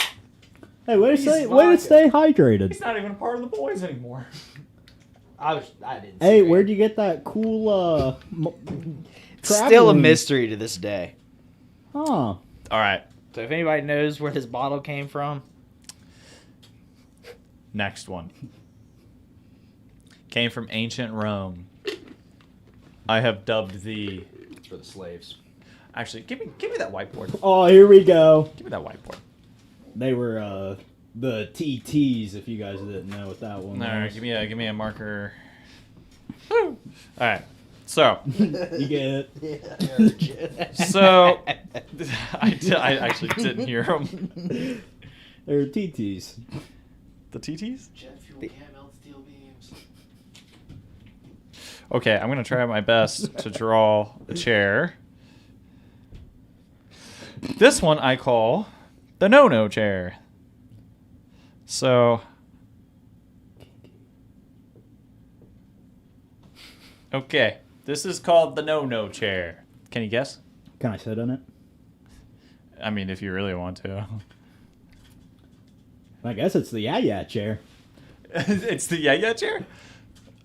Hey, way to
vodka.
stay hydrated.
He's not even a part of the boys anymore.
I didn't.
Hey, where'd you get that cool
Still a
traveling-
mystery to this day.
Huh.
All right.
So if anybody knows where this bottle came from,
Next one. Came from ancient Rome. I have dubbed the...
it's for the slaves.
Actually, give me that whiteboard.
Oh, here we go.
Give me that whiteboard.
They were the TTs, if you guys didn't know what that one
All right,
was.
give me a marker. Woo. All right. So,
You get it.
so I actually didn't hear them.
They're TTs.
The TTs?
Jet fuel can't melt steel beams.
Okay, I'm gonna try my best to draw a chair. This one I call the no-no chair. So, okay, this is called the no-no chair. Can you guess?
Can I sit in it?
I mean, if you really want to.
I guess it's the yeah chair.
It's the yeah chair?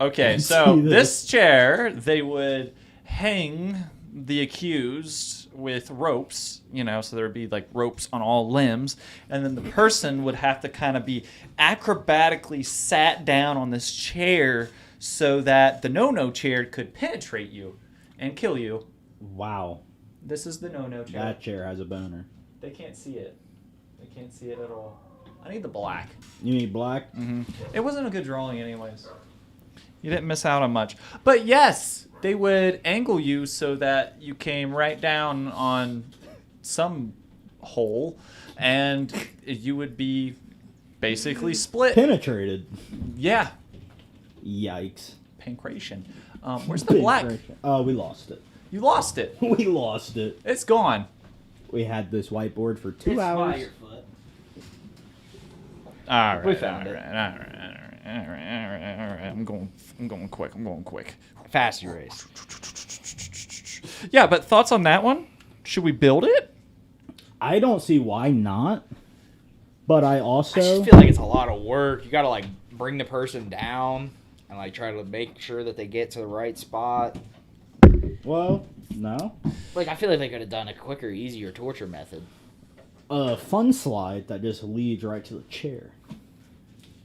Okay,
Let's
so
see
this chair, they would hang the accused with ropes, so there would be like ropes on all limbs, and then the person would have to kind of be acrobatically sat down on this chair so that the no-no chair could penetrate you and kill you.
Wow.
This is the no-no chair.
That chair has a boner.
They can't see it. They can't see it at all. I need the black.
You need black?
Mm-hmm. It wasn't a good drawing anyways. You didn't miss out on much. But yes, they would angle you so that you came right down on some hole and you would be basically split.
Penetrated.
Yeah.
Yikes.
Pancreation. Where's the black?
Oh, we lost it.
You lost it.
We lost it.
It's gone.
We had this whiteboard for 2 hours.
All right.
We found
all
it.
right. All right. I'm going quick.
Fast erase.
Yeah, but thoughts on that one? Should we build it?
I don't see why not. But I also...
I just feel like it's a lot of work. You gotta like bring the person down and like try to make sure that they get to the right spot.
Well, no.
Like I feel like they could have done a quicker, easier torture method.
A fun slide that just leads right to the chair.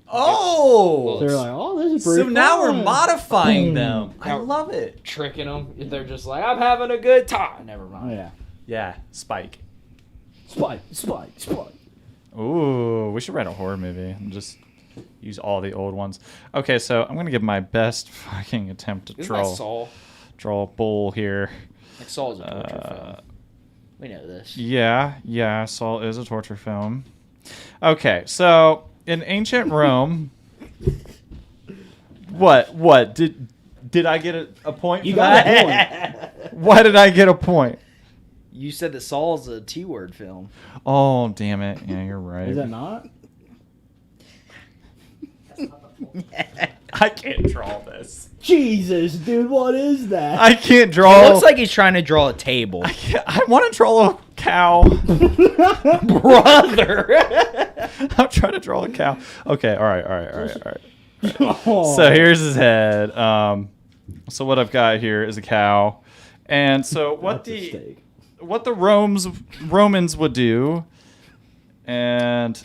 Oh!
They're like, oh, this is pretty
So now we're
fun.
modifying them.
Boom.
I love it.
Tricking them. They're just like, I'm having a good time. Never
Oh,
mind.
yeah.
Yeah, Spike.
Spike.
Ooh, we should write a horror movie. use all the old ones. Okay, so I'm gonna give my best fucking attempt to
This is my Saul.
draw a bull here.
Like Saul's a torture film. We know this.
Yeah, Saul is a torture film. Okay, so in ancient Rome, what did I get a point?
You
for
got
that?
a point.
Why did I get a point?
You said that Saul's a T-word film.
Oh, damn it! Yeah, you're right.
Is that not?
I can't draw this.
Jesus, dude, what is that?
I can't
It
draw.
looks like he's trying to draw a table.
I want to draw a cow.
Brother.
I'm trying to draw a cow. Okay, all right.
Oh.
So here's his head. So what I've got here is a cow, and so
That's a steak.
what the Romans would do, and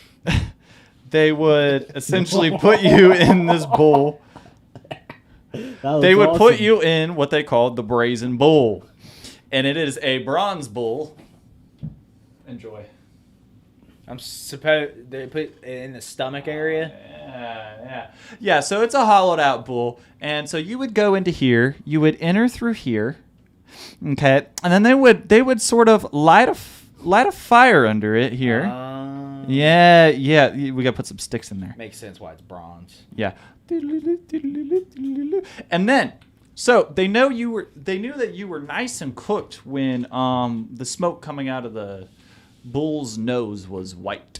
they would essentially put you in this bull. They would put you in what they called the Brazen Bull, and it is a bronze bull. Enjoy.
I'm supposed they put it in the stomach area.
Yeah. So it's a hollowed out bull, and so you would go into here. You would enter through here, okay, and then they would sort of light a fire under it here. Yeah. We gotta put some sticks in there.
Makes sense why it's bronze.
Yeah. And then, so they knew that you were nice and cooked when the smoke coming out of the bull's nose was white.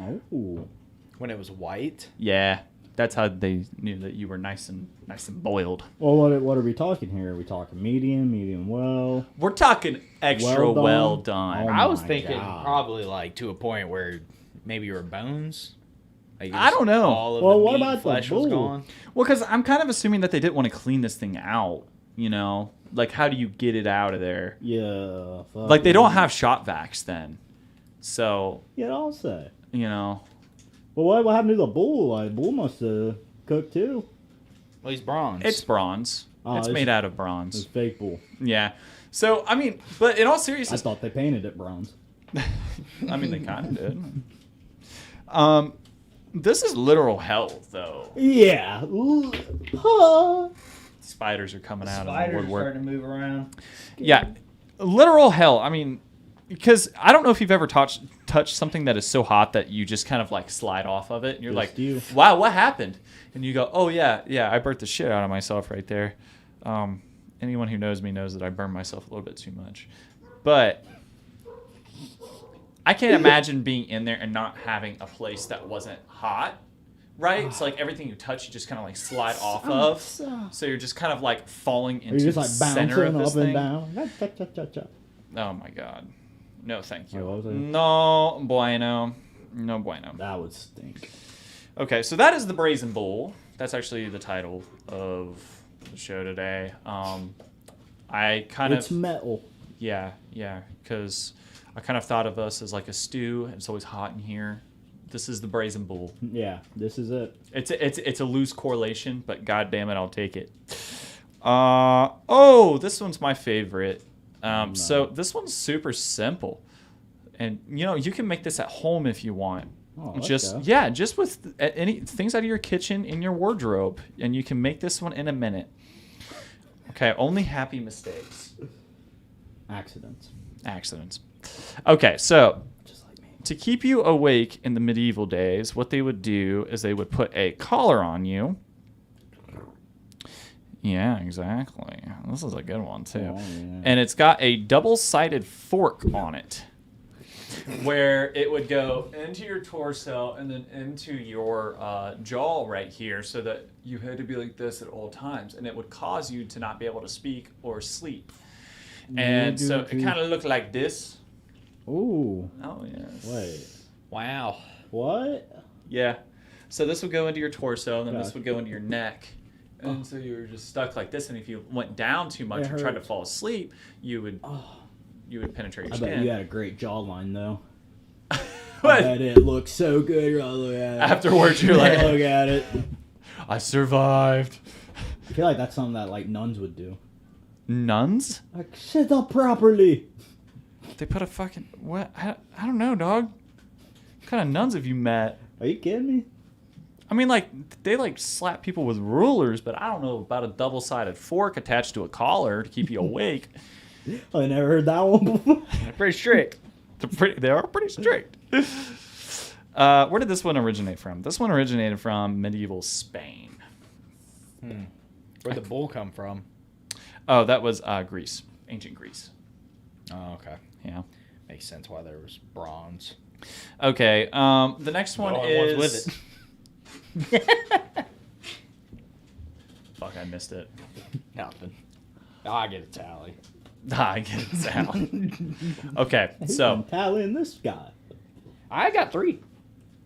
Oh.
When it was white.
Yeah, that's how they knew that you were nice and boiled.
Well, what are we talking here? Are we talking medium well?
We're talking extra well done.
Oh
I was
my
thinking
God.
probably like to a point where maybe your bones. Like
I don't know.
All of
Well,
the
what
meat
about
and
the
flesh was
bull?
gone.
Well, because I'm kind of assuming that they didn't want to clean this thing out. You know, like how do you get it out of there?
Yeah.
Like they don't have shot vacs then, so
Yeah, I'll say.
you know.
Well, what happened to the bull? Like, bull must have cooked too.
Well, he's bronze.
It's bronze.
Oh,
it's
it's-
made out of
It's
bronze.
fake bull.
Yeah. So I mean, but in all
I
seriousness,
thought they painted it bronze.
I mean they kind of did. This is literal hell though.
Yeah. Ooh. Huh.
Spiders are coming out of the
Spiders
woodwork.
starting to move around.
Yeah, literal hell. I mean, because I don't know if you've ever touched something that is so hot that you just kind of like slide off of it, and you're
Just
like,
you.
"Wow, what happened?" And you go, "Oh yeah, I burnt the shit out of myself right there." Anyone who knows me knows that I burn myself a little bit too much, but I can't imagine being in there and not having a place that wasn't hot. Right? It's like everything you touch, you just kind of like slide off of. So you're just kind of like falling
Are
into
you
the
just like
center of
bouncing
this
up and
thing.
down? Cha-cha-cha-cha.
Oh my god. No, thank you.
Wait, what was it?
No bueno. No bueno.
That would stink.
Okay, so that is the Brazen Bull. That's actually the title of the show today. I kind
It's
of
metal.
yeah, because I kind of thought of us as like a stew, and it's always hot in here. This is the Brazen Bull.
Yeah, this is it.
It's a loose correlation, but god damn it, I'll take it. This one's my favorite. So this one's super simple, and you can make this at home if you want.
Oh, let's
Just
go.
just with any things out of your kitchen in your wardrobe, and you can make this one in a minute. Okay, only happy mistakes,
Accidents.
accidents. Okay, so
Just like me.
to keep you awake in the medieval days, what they would do is they would put a collar on you. Yeah, exactly. This is a good one, too.
Oh, yeah.
And it's got a double-sided fork on it, where it would go into your torso and then into your jaw right here, so that you had to be like this at all times, and it would cause you to not be able to speak or sleep. And so it kind of looked like this.
Ooh.
Oh, yes.
Wait.
Wow.
What?
Yeah. So this would go into your torso, and then this
Gotcha.
would go into your neck. And so you were just stuck like this, and if you went down too much
It
or tried to
hurts.
fall asleep, you would penetrate your
I
skin.
bet you had a great jawline though. I
But
bet it looks so good. You're like, look at it.
afterwards, you're like,
look at it.
I survived.
I feel like that's something that like nuns would do.
Nuns?
Like sit up properly.
They put a fucking what? I don't know, dog. What kind of nuns have you met?
Are you kidding me?
I mean, like, they, like, slap people with rulers, but I don't know about a double-sided fork attached to a collar to keep you awake.
I never heard that one before.
Pretty strict.
They are pretty strict. Where did this one originate from? This one originated from medieval Spain.
Where'd the bull come from?
Oh, that was Greece. Ancient Greece.
Oh, okay.
Yeah.
Makes sense why there was bronze.
Okay. The next one is...
With it.
Fuck, I missed it.
Nothing. Oh, I get a tally.
I get it, Sal. Okay, so
I'm tallying this guy.
I got 3.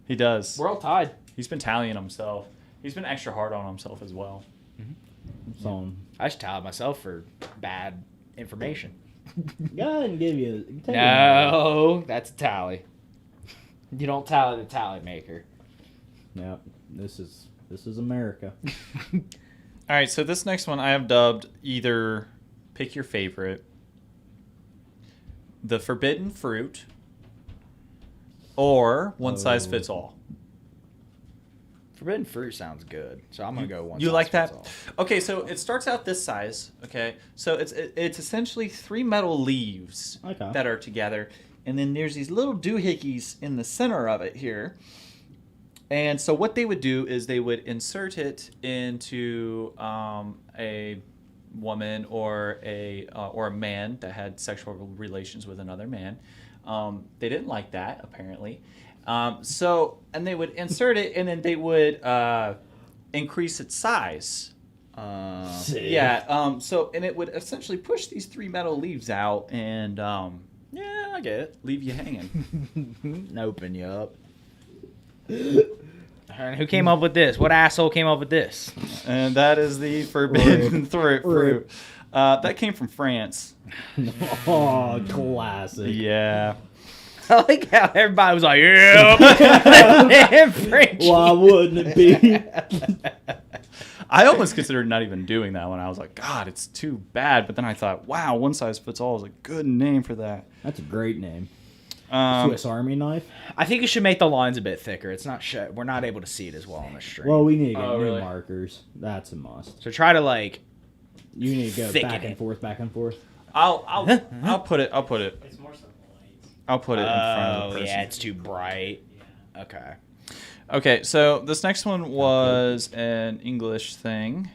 he does.
We're all tied.
He's been tallying himself. He's been extra hard on himself as well.
So,
I should tally myself for bad information.
go ahead and give you. Take
No, that's a tally. You don't tally the tally maker.
Yep. This is America.
All right, so this next one I have dubbed either pick your favorite, the forbidden fruit, or one size fits all.
Forbidden fruit sounds good, so I'm gonna go one.
You
size
like that?
fits
Okay, so it starts out this size. Okay, so it's essentially 3 metal leaves
Okay.
that are together, and then there's these little doohickeys in the center of it here. And so what they would do is they would insert it into a woman or a man that had sexual relations with another man. They didn't like that, apparently. And they would insert it, and then they would increase its size.
Sick.
Yeah. And it would essentially push these 3 metal leaves out and
Yeah, I get it.
leave you hanging.
And open you up. And who came up with this? What asshole came up with this?
And that is the forbidden fruit. That came from France.
Oh, classic.
Yeah.
I like how everybody was like, yeah. French.
Why wouldn't it be?
I almost considered not even doing that one. I was like, God, it's too bad. But then I thought, wow, one size fits all is a good name for that.
That's a great name.
Um,
Swiss Army knife.
I think you should make the lines a bit thicker. It's not we're not able to see it as well on the stream.
Well, we need to get
Oh,
new
really?
markers. That's a must.
So try to like.
You need to go
Thicken
back and
it.
forth, back and forth.
I'll put it.
It's more so light.
I'll put it in front of the person.
Yeah, it's too bright.
Yeah.
Okay.
Okay, so this next one was an English thing.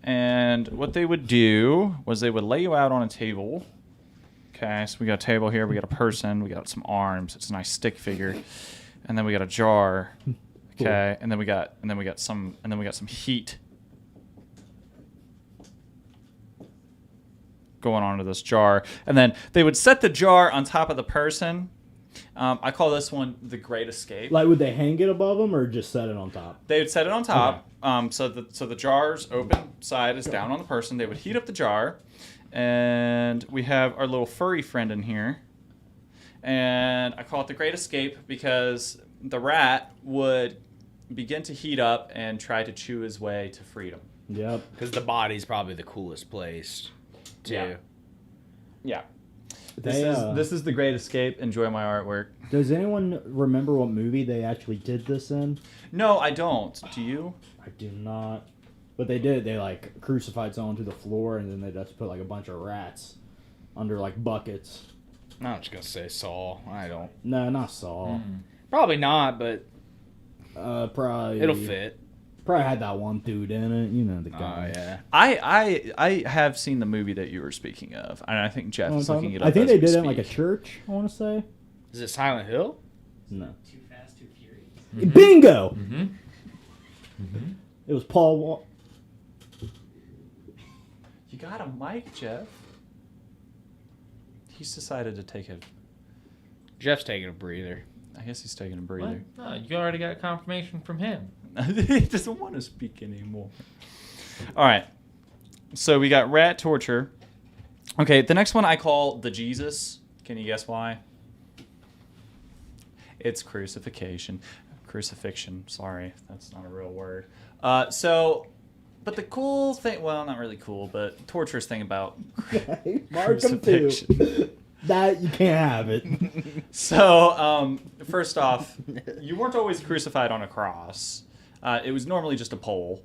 And what they would do was they would lay you out on a table. Okay, so we got a table here, we got a person, we got some arms. It's a nice stick figure. And then we got a jar. Okay, and then we got some heat going on to this jar. And then they would set the jar on top of the person. I call this one the Great Escape.
Like, would they hang it above them or just set it on top?
They would set it on top. So the jar's open side is down on the person. They would heat up the jar, and we have our little furry friend in here. And I call it the Great Escape because the rat would begin to heat up and try to chew his way to freedom.
Yep.
Because the body's probably the coolest place, too.
Yeah. Yeah.
They,
This is the Great Escape. Enjoy my artwork.
Does anyone remember what movie they actually did this in?
No, I don't. Do you?
I do not. But they did. They, like, crucified someone to the floor, and then they just put, like, a bunch of rats under, like, buckets.
I'm just going to say Saw. I don't.
No, not Saw.
Probably not, but
Probably.
it'll fit.
Probably had that one dude in it. You know the
Oh,
guy.
yeah.
I have seen the movie that you were speaking of, and I think Jeff is looking it up.
I think
as
they
we
did it in, like, a
speak.
church, I want to say.
Is it Silent Hill?
No.
Too Fast, Too Furious.
Bingo!
Mm-hmm.
It was Paul
You got a mic, Jeff. He's decided to take a.
Jeff's taking a breather.
I guess he's taking a
What?
breather.
No, you already got confirmation from him.
He doesn't want to speak anymore. All right. So we got rat torture. Okay, the next one I call the Jesus. Can you guess why? It's crucifixion. Crucifixion. Sorry, that's not a real word. But the cool thing, well, not really cool, but torturous thing about
Mark 'em too.
crucifixion.
That, you can't have it.
So, first off, you weren't always crucified on a cross. It was normally just a pole.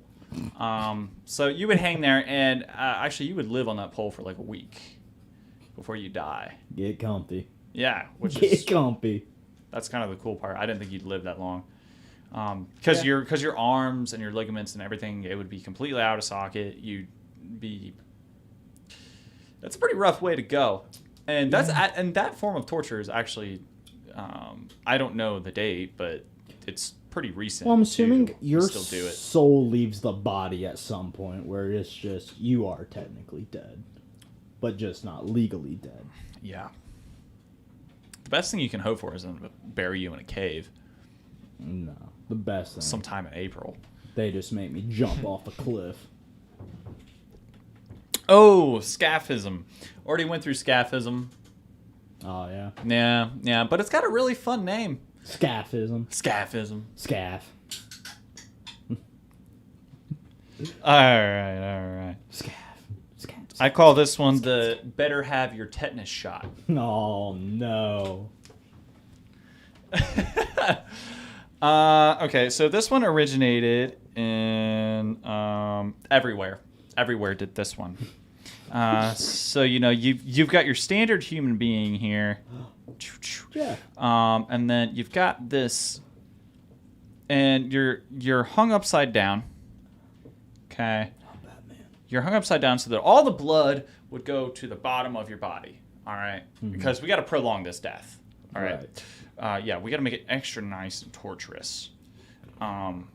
So you would hang there, and actually you would live on that pole for like a week before you die.
Get comfy.
Yeah, which
Get
is
comfy.
that's kind of the cool part. I didn't think you'd live that long. Because your arms and your ligaments and everything, it would be completely out of socket. That's a pretty rough way to go. And and that form of torture is actually, I don't know the date, but it's pretty recent.
Well, I'm assuming
to
your
still do it.
soul leaves the body at some point where it's just you are technically dead, but just not legally dead.
Yeah. The best thing you can hope for is them to bury you in a cave
No, the best thing.
sometime in April.
They just make me jump off a cliff.
Oh, scaphism. Already went through scaphism.
Oh yeah,
Yeah, but it's got a really fun name.
scaphism.
Scaphism.
Scaff.
All right.
Scaff. Scaff.
I call this one the better have your tetanus shot.
Oh no.
Okay, so this one originated in everywhere. Everywhere did this one. So you've got your standard human being here.
Yeah.
And then you've got this, and you're hung upside down. Okay. You're hung upside down so that all the blood would go to the bottom of your body. All right? Because we got to prolong this death. All right. Yeah, we got to make it extra nice and torturous. And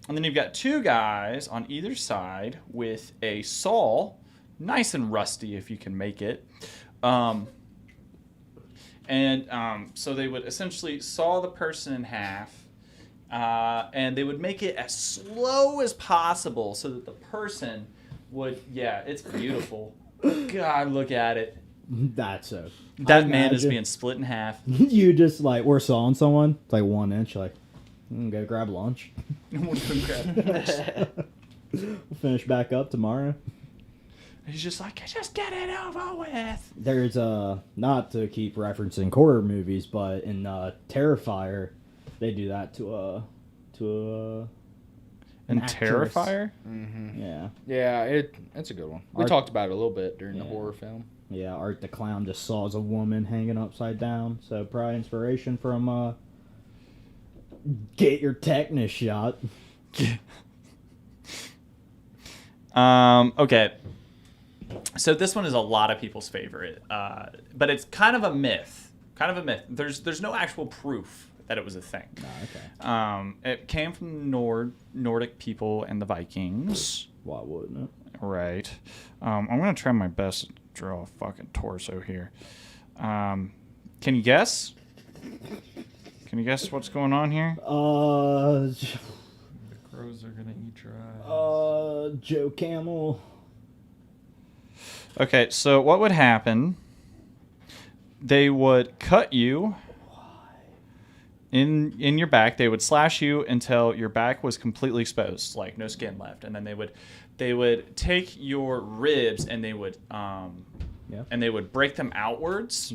then you've got two guys on either side with a saw, nice and rusty if you can make it. So they would essentially saw the person in half, and they would make it as slow as possible so that the person would, it's beautiful. God, look at it.
That's so.
That man is being split in half.
You just we're sawing someone. It's like 1 inch. Like, go grab lunch. We'll finish back up tomorrow.
He's just like, just get it over with.
There's not to keep referencing horror movies, but in Terrifier, they do that to a.
And
actress.
Terrifier?
Mm-hmm.
Yeah.
Yeah, it's a good one. We talked about it a little bit during the horror film.
Yeah, Art the Clown just saws a woman hanging upside down. So probably inspiration from get your tetanus shot.
Okay. So this one is a lot of people's favorite, but it's kind of a myth. There's no actual proof that it was a thing.
Oh, okay.
It came from Nordic people and the Vikings.
Why wouldn't it?
Right. I'm gonna try my best to draw a fucking torso here. Can you guess? Can you guess what's going on here?
The crows are gonna eat your eyes.
Joe Camel.
Okay, so what would happen? They would cut you in your back. They would slash you until your back was completely exposed, like no skin left, and then they would take your ribs and they would break them outwards,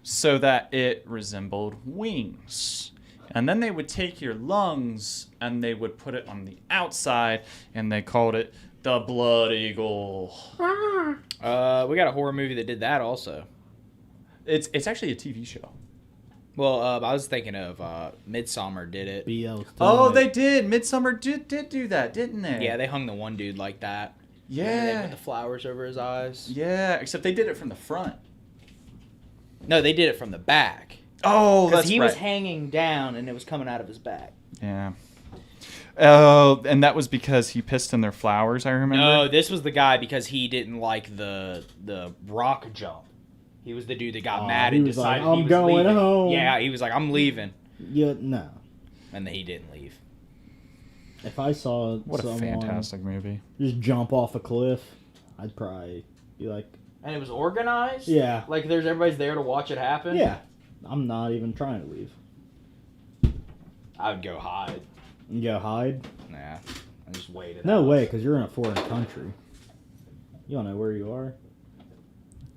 so that it resembled wings. And then they would take your lungs and they would put it on the outside, and they called it the Blood Eagle.
We got a horror movie that did that also.
It's actually a TV show.
Well, I was thinking of Midsommar did it.
Oh, they did. Midsommar did do that, didn't they?
Yeah, they hung the one dude like that.
Yeah.
And they put the flowers over his eyes.
Yeah, except they did it from the front.
No, they did it from the back.
Oh, that's
because he
right.
was hanging down and it was coming out of his back.
Yeah. Oh, and that was because he pissed in their flowers, I remember.
No, this was the guy because he didn't like the rock jump. He was the dude that got mad and decided
like,
he was
going
leaving.
home.
Yeah, he was like, I'm leaving.
Yeah, no.
And then he didn't leave.
If I saw
What a
someone
fantastic movie.
just jump off a cliff, I'd probably be like,
And it was organized?
yeah.
Like everybody's there to watch it happen?
Yeah. I'm not even trying to leave.
I would go hide.
You go hide?
Nah. I just waited.
No way, because you're in a foreign country. You don't know where you are.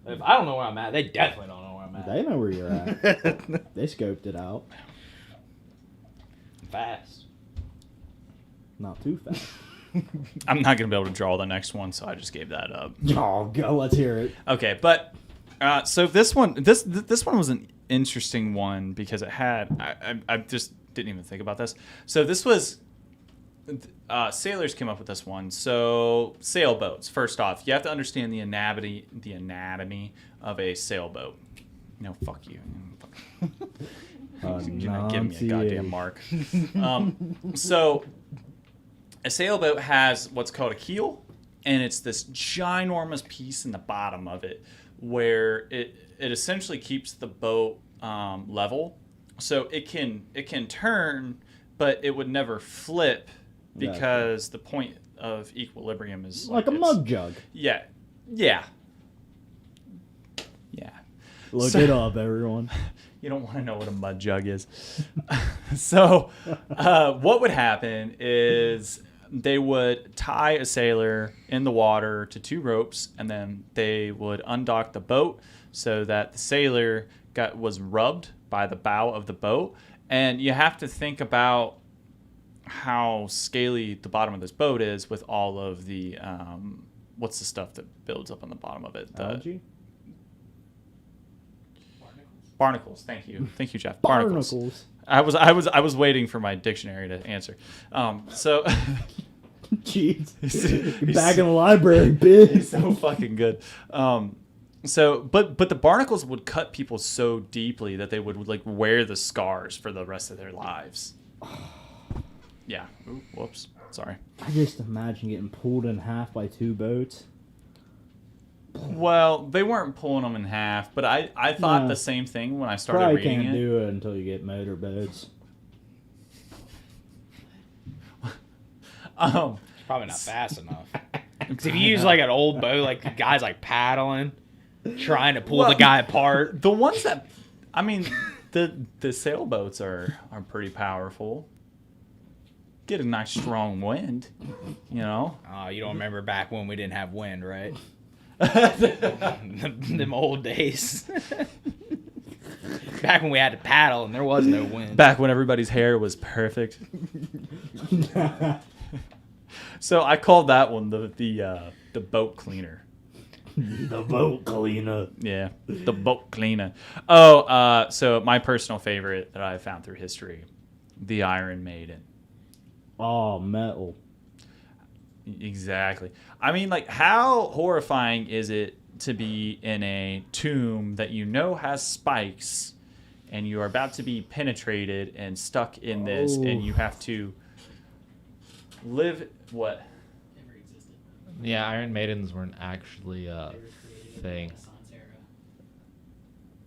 If I don't know where I'm at, they definitely don't know where I'm at.
They know where you're at. They scoped it out.
Fast.
Not too fast.
I'm not going to be able to draw the next one, so I just gave that up.
Oh, go. Let's hear it.
Okay, but so this one was an interesting one because it had I just didn't even think about this. So this was sailors came up with this one. So sailboats. First off, you have to understand the anatomy of a sailboat. No, fuck you. You're not giving me a goddamn mark. So a sailboat has what's called a keel, and it's this ginormous piece in the bottom of it where it essentially keeps the boat level. So it can turn, but it would never flip because the point of equilibrium is
like a mug jug.
Yeah.
Look it up, everyone.
You don't want to know what a mud jug is. So what would happen is they would tie a sailor in the water to 2 ropes, and then they would undock the boat so that the sailor was rubbed by the bow of the boat. And you have to think about how scaly the bottom of this boat is with all of the what's the stuff that builds up on the bottom of it?
Algae?
Barnacles. Thank you, Jeff.
Barnacles.
I was waiting for my dictionary to answer. So
Jeez.
he's
Back in the library, bitch.
He's so fucking good. So but the barnacles would cut people so deeply that they would like wear the scars for the rest of their lives. Yeah. Ooh, whoops. Sorry.
I just imagine getting pulled in half by 2 boats.
Well, they weren't pulling them in half, but I thought
No.
the same thing when I started
Probably
reading
can't
it.
do it until you get motorboats.
Probably not fast enough. 'Cause if you use like an old boat, like the guy's like paddling, trying to pull the guy apart.
The ones that, I mean, the sailboats are pretty powerful. Get a nice strong wind, you know.
Oh, you don't remember back when we didn't have wind, right? Them old days. Back when we had to paddle and there was no wind.
Back when everybody's hair was perfect. So I called that one the boat cleaner.
The boat cleaner.
Yeah, the boat cleaner. Oh, so my personal favorite that I found through history, the Iron Maiden.
Oh, metal.
Exactly. I mean, like, how horrifying is it to be in a tomb that you know has spikes, and you are about to be penetrated and stuck in this, and you have to live what?
Never existed.
Yeah, Iron Maidens weren't actually a
They were created in
thing.
the Renaissance era.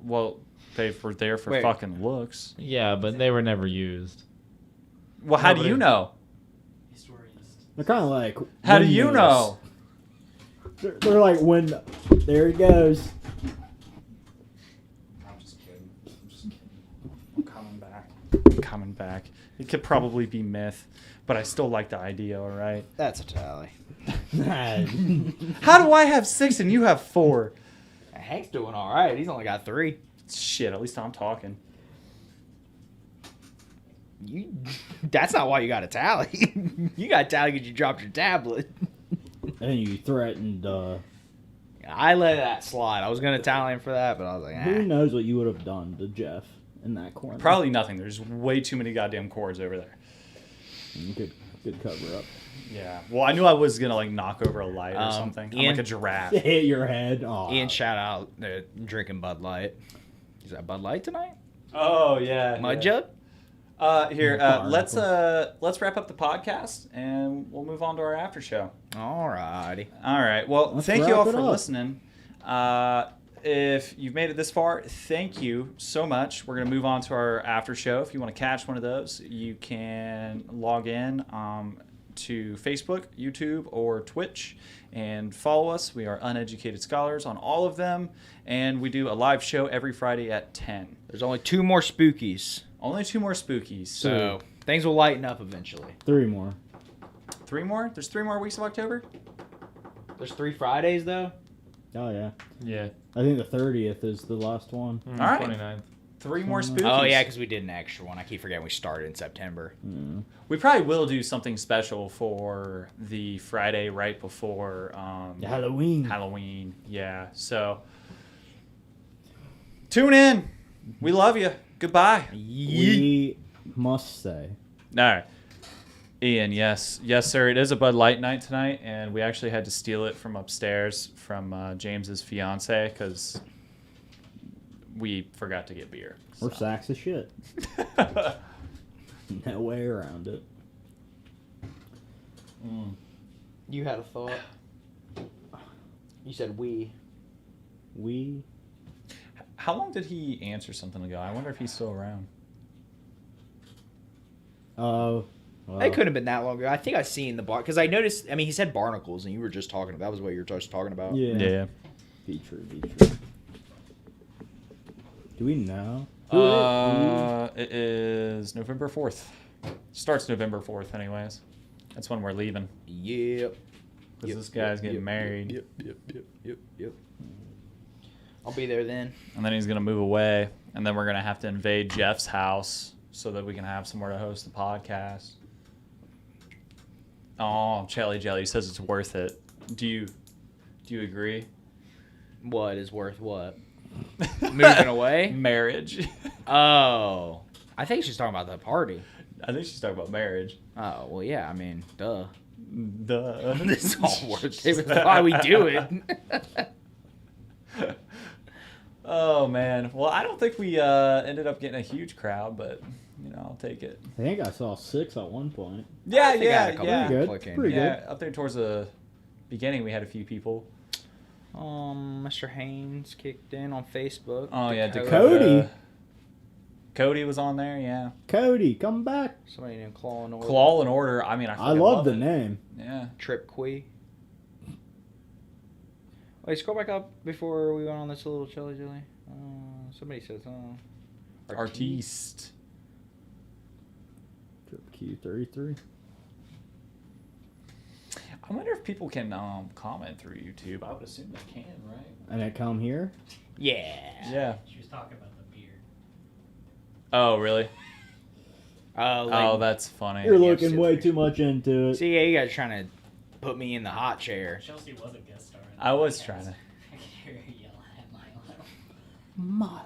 Well, they were there for
Wait.
fucking looks.
Yeah, but they were never used.
Well, how do
Nobody-
you know?
Historians.
They're kind of like.
How do you
windmills.
know?
They're like wind. There he goes.
I'm just kidding. I'm coming back. Coming back. It could probably be myth, but I still like the idea, all right?
That's a tally.
How do I have 6 and you have 4?
Hank's doing all right. He's only got 3.
Shit, at least I'm talking.
That's not why you got a tally. You got a tally because you dropped your tablet.
And you threatened.
I let that slide. I was gonna tally him for that, but I was like,
Who knows what you would have done to Jeff in that corner?
Probably nothing. There's way too many goddamn cords over there.
Good cover up.
Yeah. Well, I knew I was gonna like knock over a light or something. I'm
Ian?
like a giraffe.
Hit your head. Oh.
Ian, shout out drinking Bud Light. Is that Bud Light tonight?
Oh yeah.
Mud
yeah.
jug?
Here,
Barnacles.
let's wrap up the podcast and we'll move on to our after show.
Alrighty.
All right. Well,
Let's
thank you
wrap
all
it
for
up.
listening. If you've made it this far, thank you so much. We're going to move on to our after show. If you want to catch one of those, you can log in to Facebook, YouTube, or Twitch and follow us. We are Uneducated Scholars on all of them, and we do a live show every Friday at 10.
There's only 2 more spookies,
Only 2 more spookies.
so things will lighten up eventually.
3 more.
3 more? There's 3 more weeks of October?
There's 3 Fridays though.
Oh yeah.
Yeah.
I think the 30th is the last one.
All right.
29th.
3 more spookies.
Oh yeah, because we did an extra one. I keep forgetting we started in September.
We probably will do something special for the Friday right before
Halloween.
Halloween. Yeah. So tune in. We love you. Goodbye.
We must say.
All right. Ian, yes, sir. It is a Bud Light night tonight, and we actually had to steal it from upstairs from James's fiance because we forgot to get beer.
We're sacks of shit. No way around it.
You had a thought. You said we.
We.
How long did he answer something ago? I wonder if he's still around.
Oh. Well,
It couldn't have been that long ago. I think I seen the bar because I noticed. I mean, he said barnacles, and you were just talking. That was what you were just talking about.
Yeah. Be true. Do we know?
It is November 4th. Starts November 4th, anyways. That's when we're leaving.
Yep.
Because this guy's getting married.
Yep. I'll be there then.
And then he's going to move away. And then we're going to have to invade Jeff's house so that we can have somewhere to host the podcast. Oh, Jelly says it's worth it. Do you agree?
What is worth what? Moving away?
Marriage.
Oh. I think she's talking about the party.
I think she's talking about marriage.
Oh, well, yeah. I mean, duh.
Duh.
This is all worth it. That's why we do it.
Oh, man. Well, I don't think we ended up getting a huge crowd, but, I'll take it.
I think I saw 6 at one point.
Yeah,
I think I had a couple
yeah.
people
Good.
clicking.
Pretty
Yeah, up there towards the beginning, we had a few people.
Mr. Haynes kicked in on Facebook.
Oh, yeah,
Cody.
Dakota. Cody was on there, yeah.
Cody, come back.
Somebody named Claw and Order.
Claw and Order. I mean, I
I
fucking
love the
it.
name.
Yeah.
Trip Quee. Wait, scroll back up before we went on this little chili. Somebody says,
Artiste.
Trip Q33.
I wonder if people can comment through YouTube. I would assume they can, right?
And it come here?
Yeah.
Yeah.
She was talking about the beard.
Oh, really?
Like,
Oh, that's funny.
You're
Yeah,
looking way too much into it.
See, yeah, you guys are trying to put me in the hot chair.
Chelsea was a guest star.
I was trying to.
I can hear her yell at Milo.
Milo.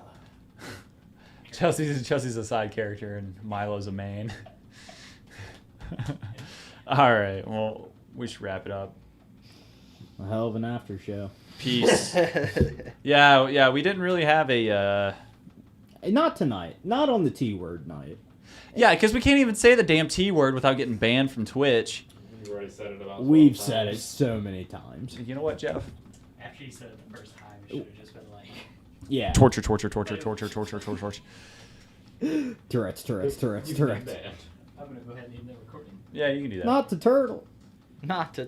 Chelsea's a side character and Milo's a main. All right. Well, we should wrap it up.
A hell of an after show.
Peace. Yeah. We didn't really have a.
Not tonight. Not on the T word night.
Yeah, because we can't even say the damn T word without getting banned from Twitch.
You already said it about.
We've
12
said it
times.
so many times.
You know what, Jeff?
After you said it the first time, it should have just been like,
Yeah.
Torture.
Tourette's.
You can be banned.
I'm going to go ahead and end the recording.
Yeah, you can do that.
Not the turtle.
Not to